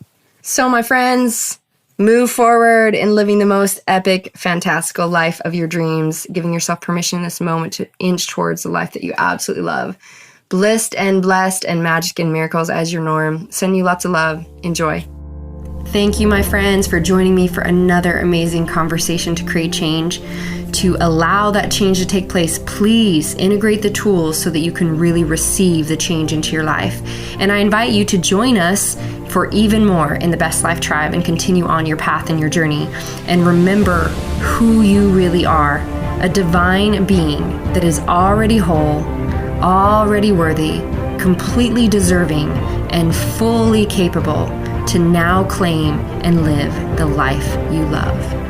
So my friends, move forward in living the most epic, fantastical life of your dreams, giving yourself permission in this moment to inch towards the life that you absolutely love. Blissed and blessed and magic and miracles as your norm. Send you lots of love. Enjoy. Thank you, my friends, for joining me for another amazing conversation to create change. To allow that change to take place, please integrate the tools so that you can really receive the change into your life. And I invite you to join us for even more in the Best Life Tribe and continue on your path and your journey. And remember who you really are, a divine being that is already whole, already worthy, completely deserving, and fully capable to now claim and live the life you love.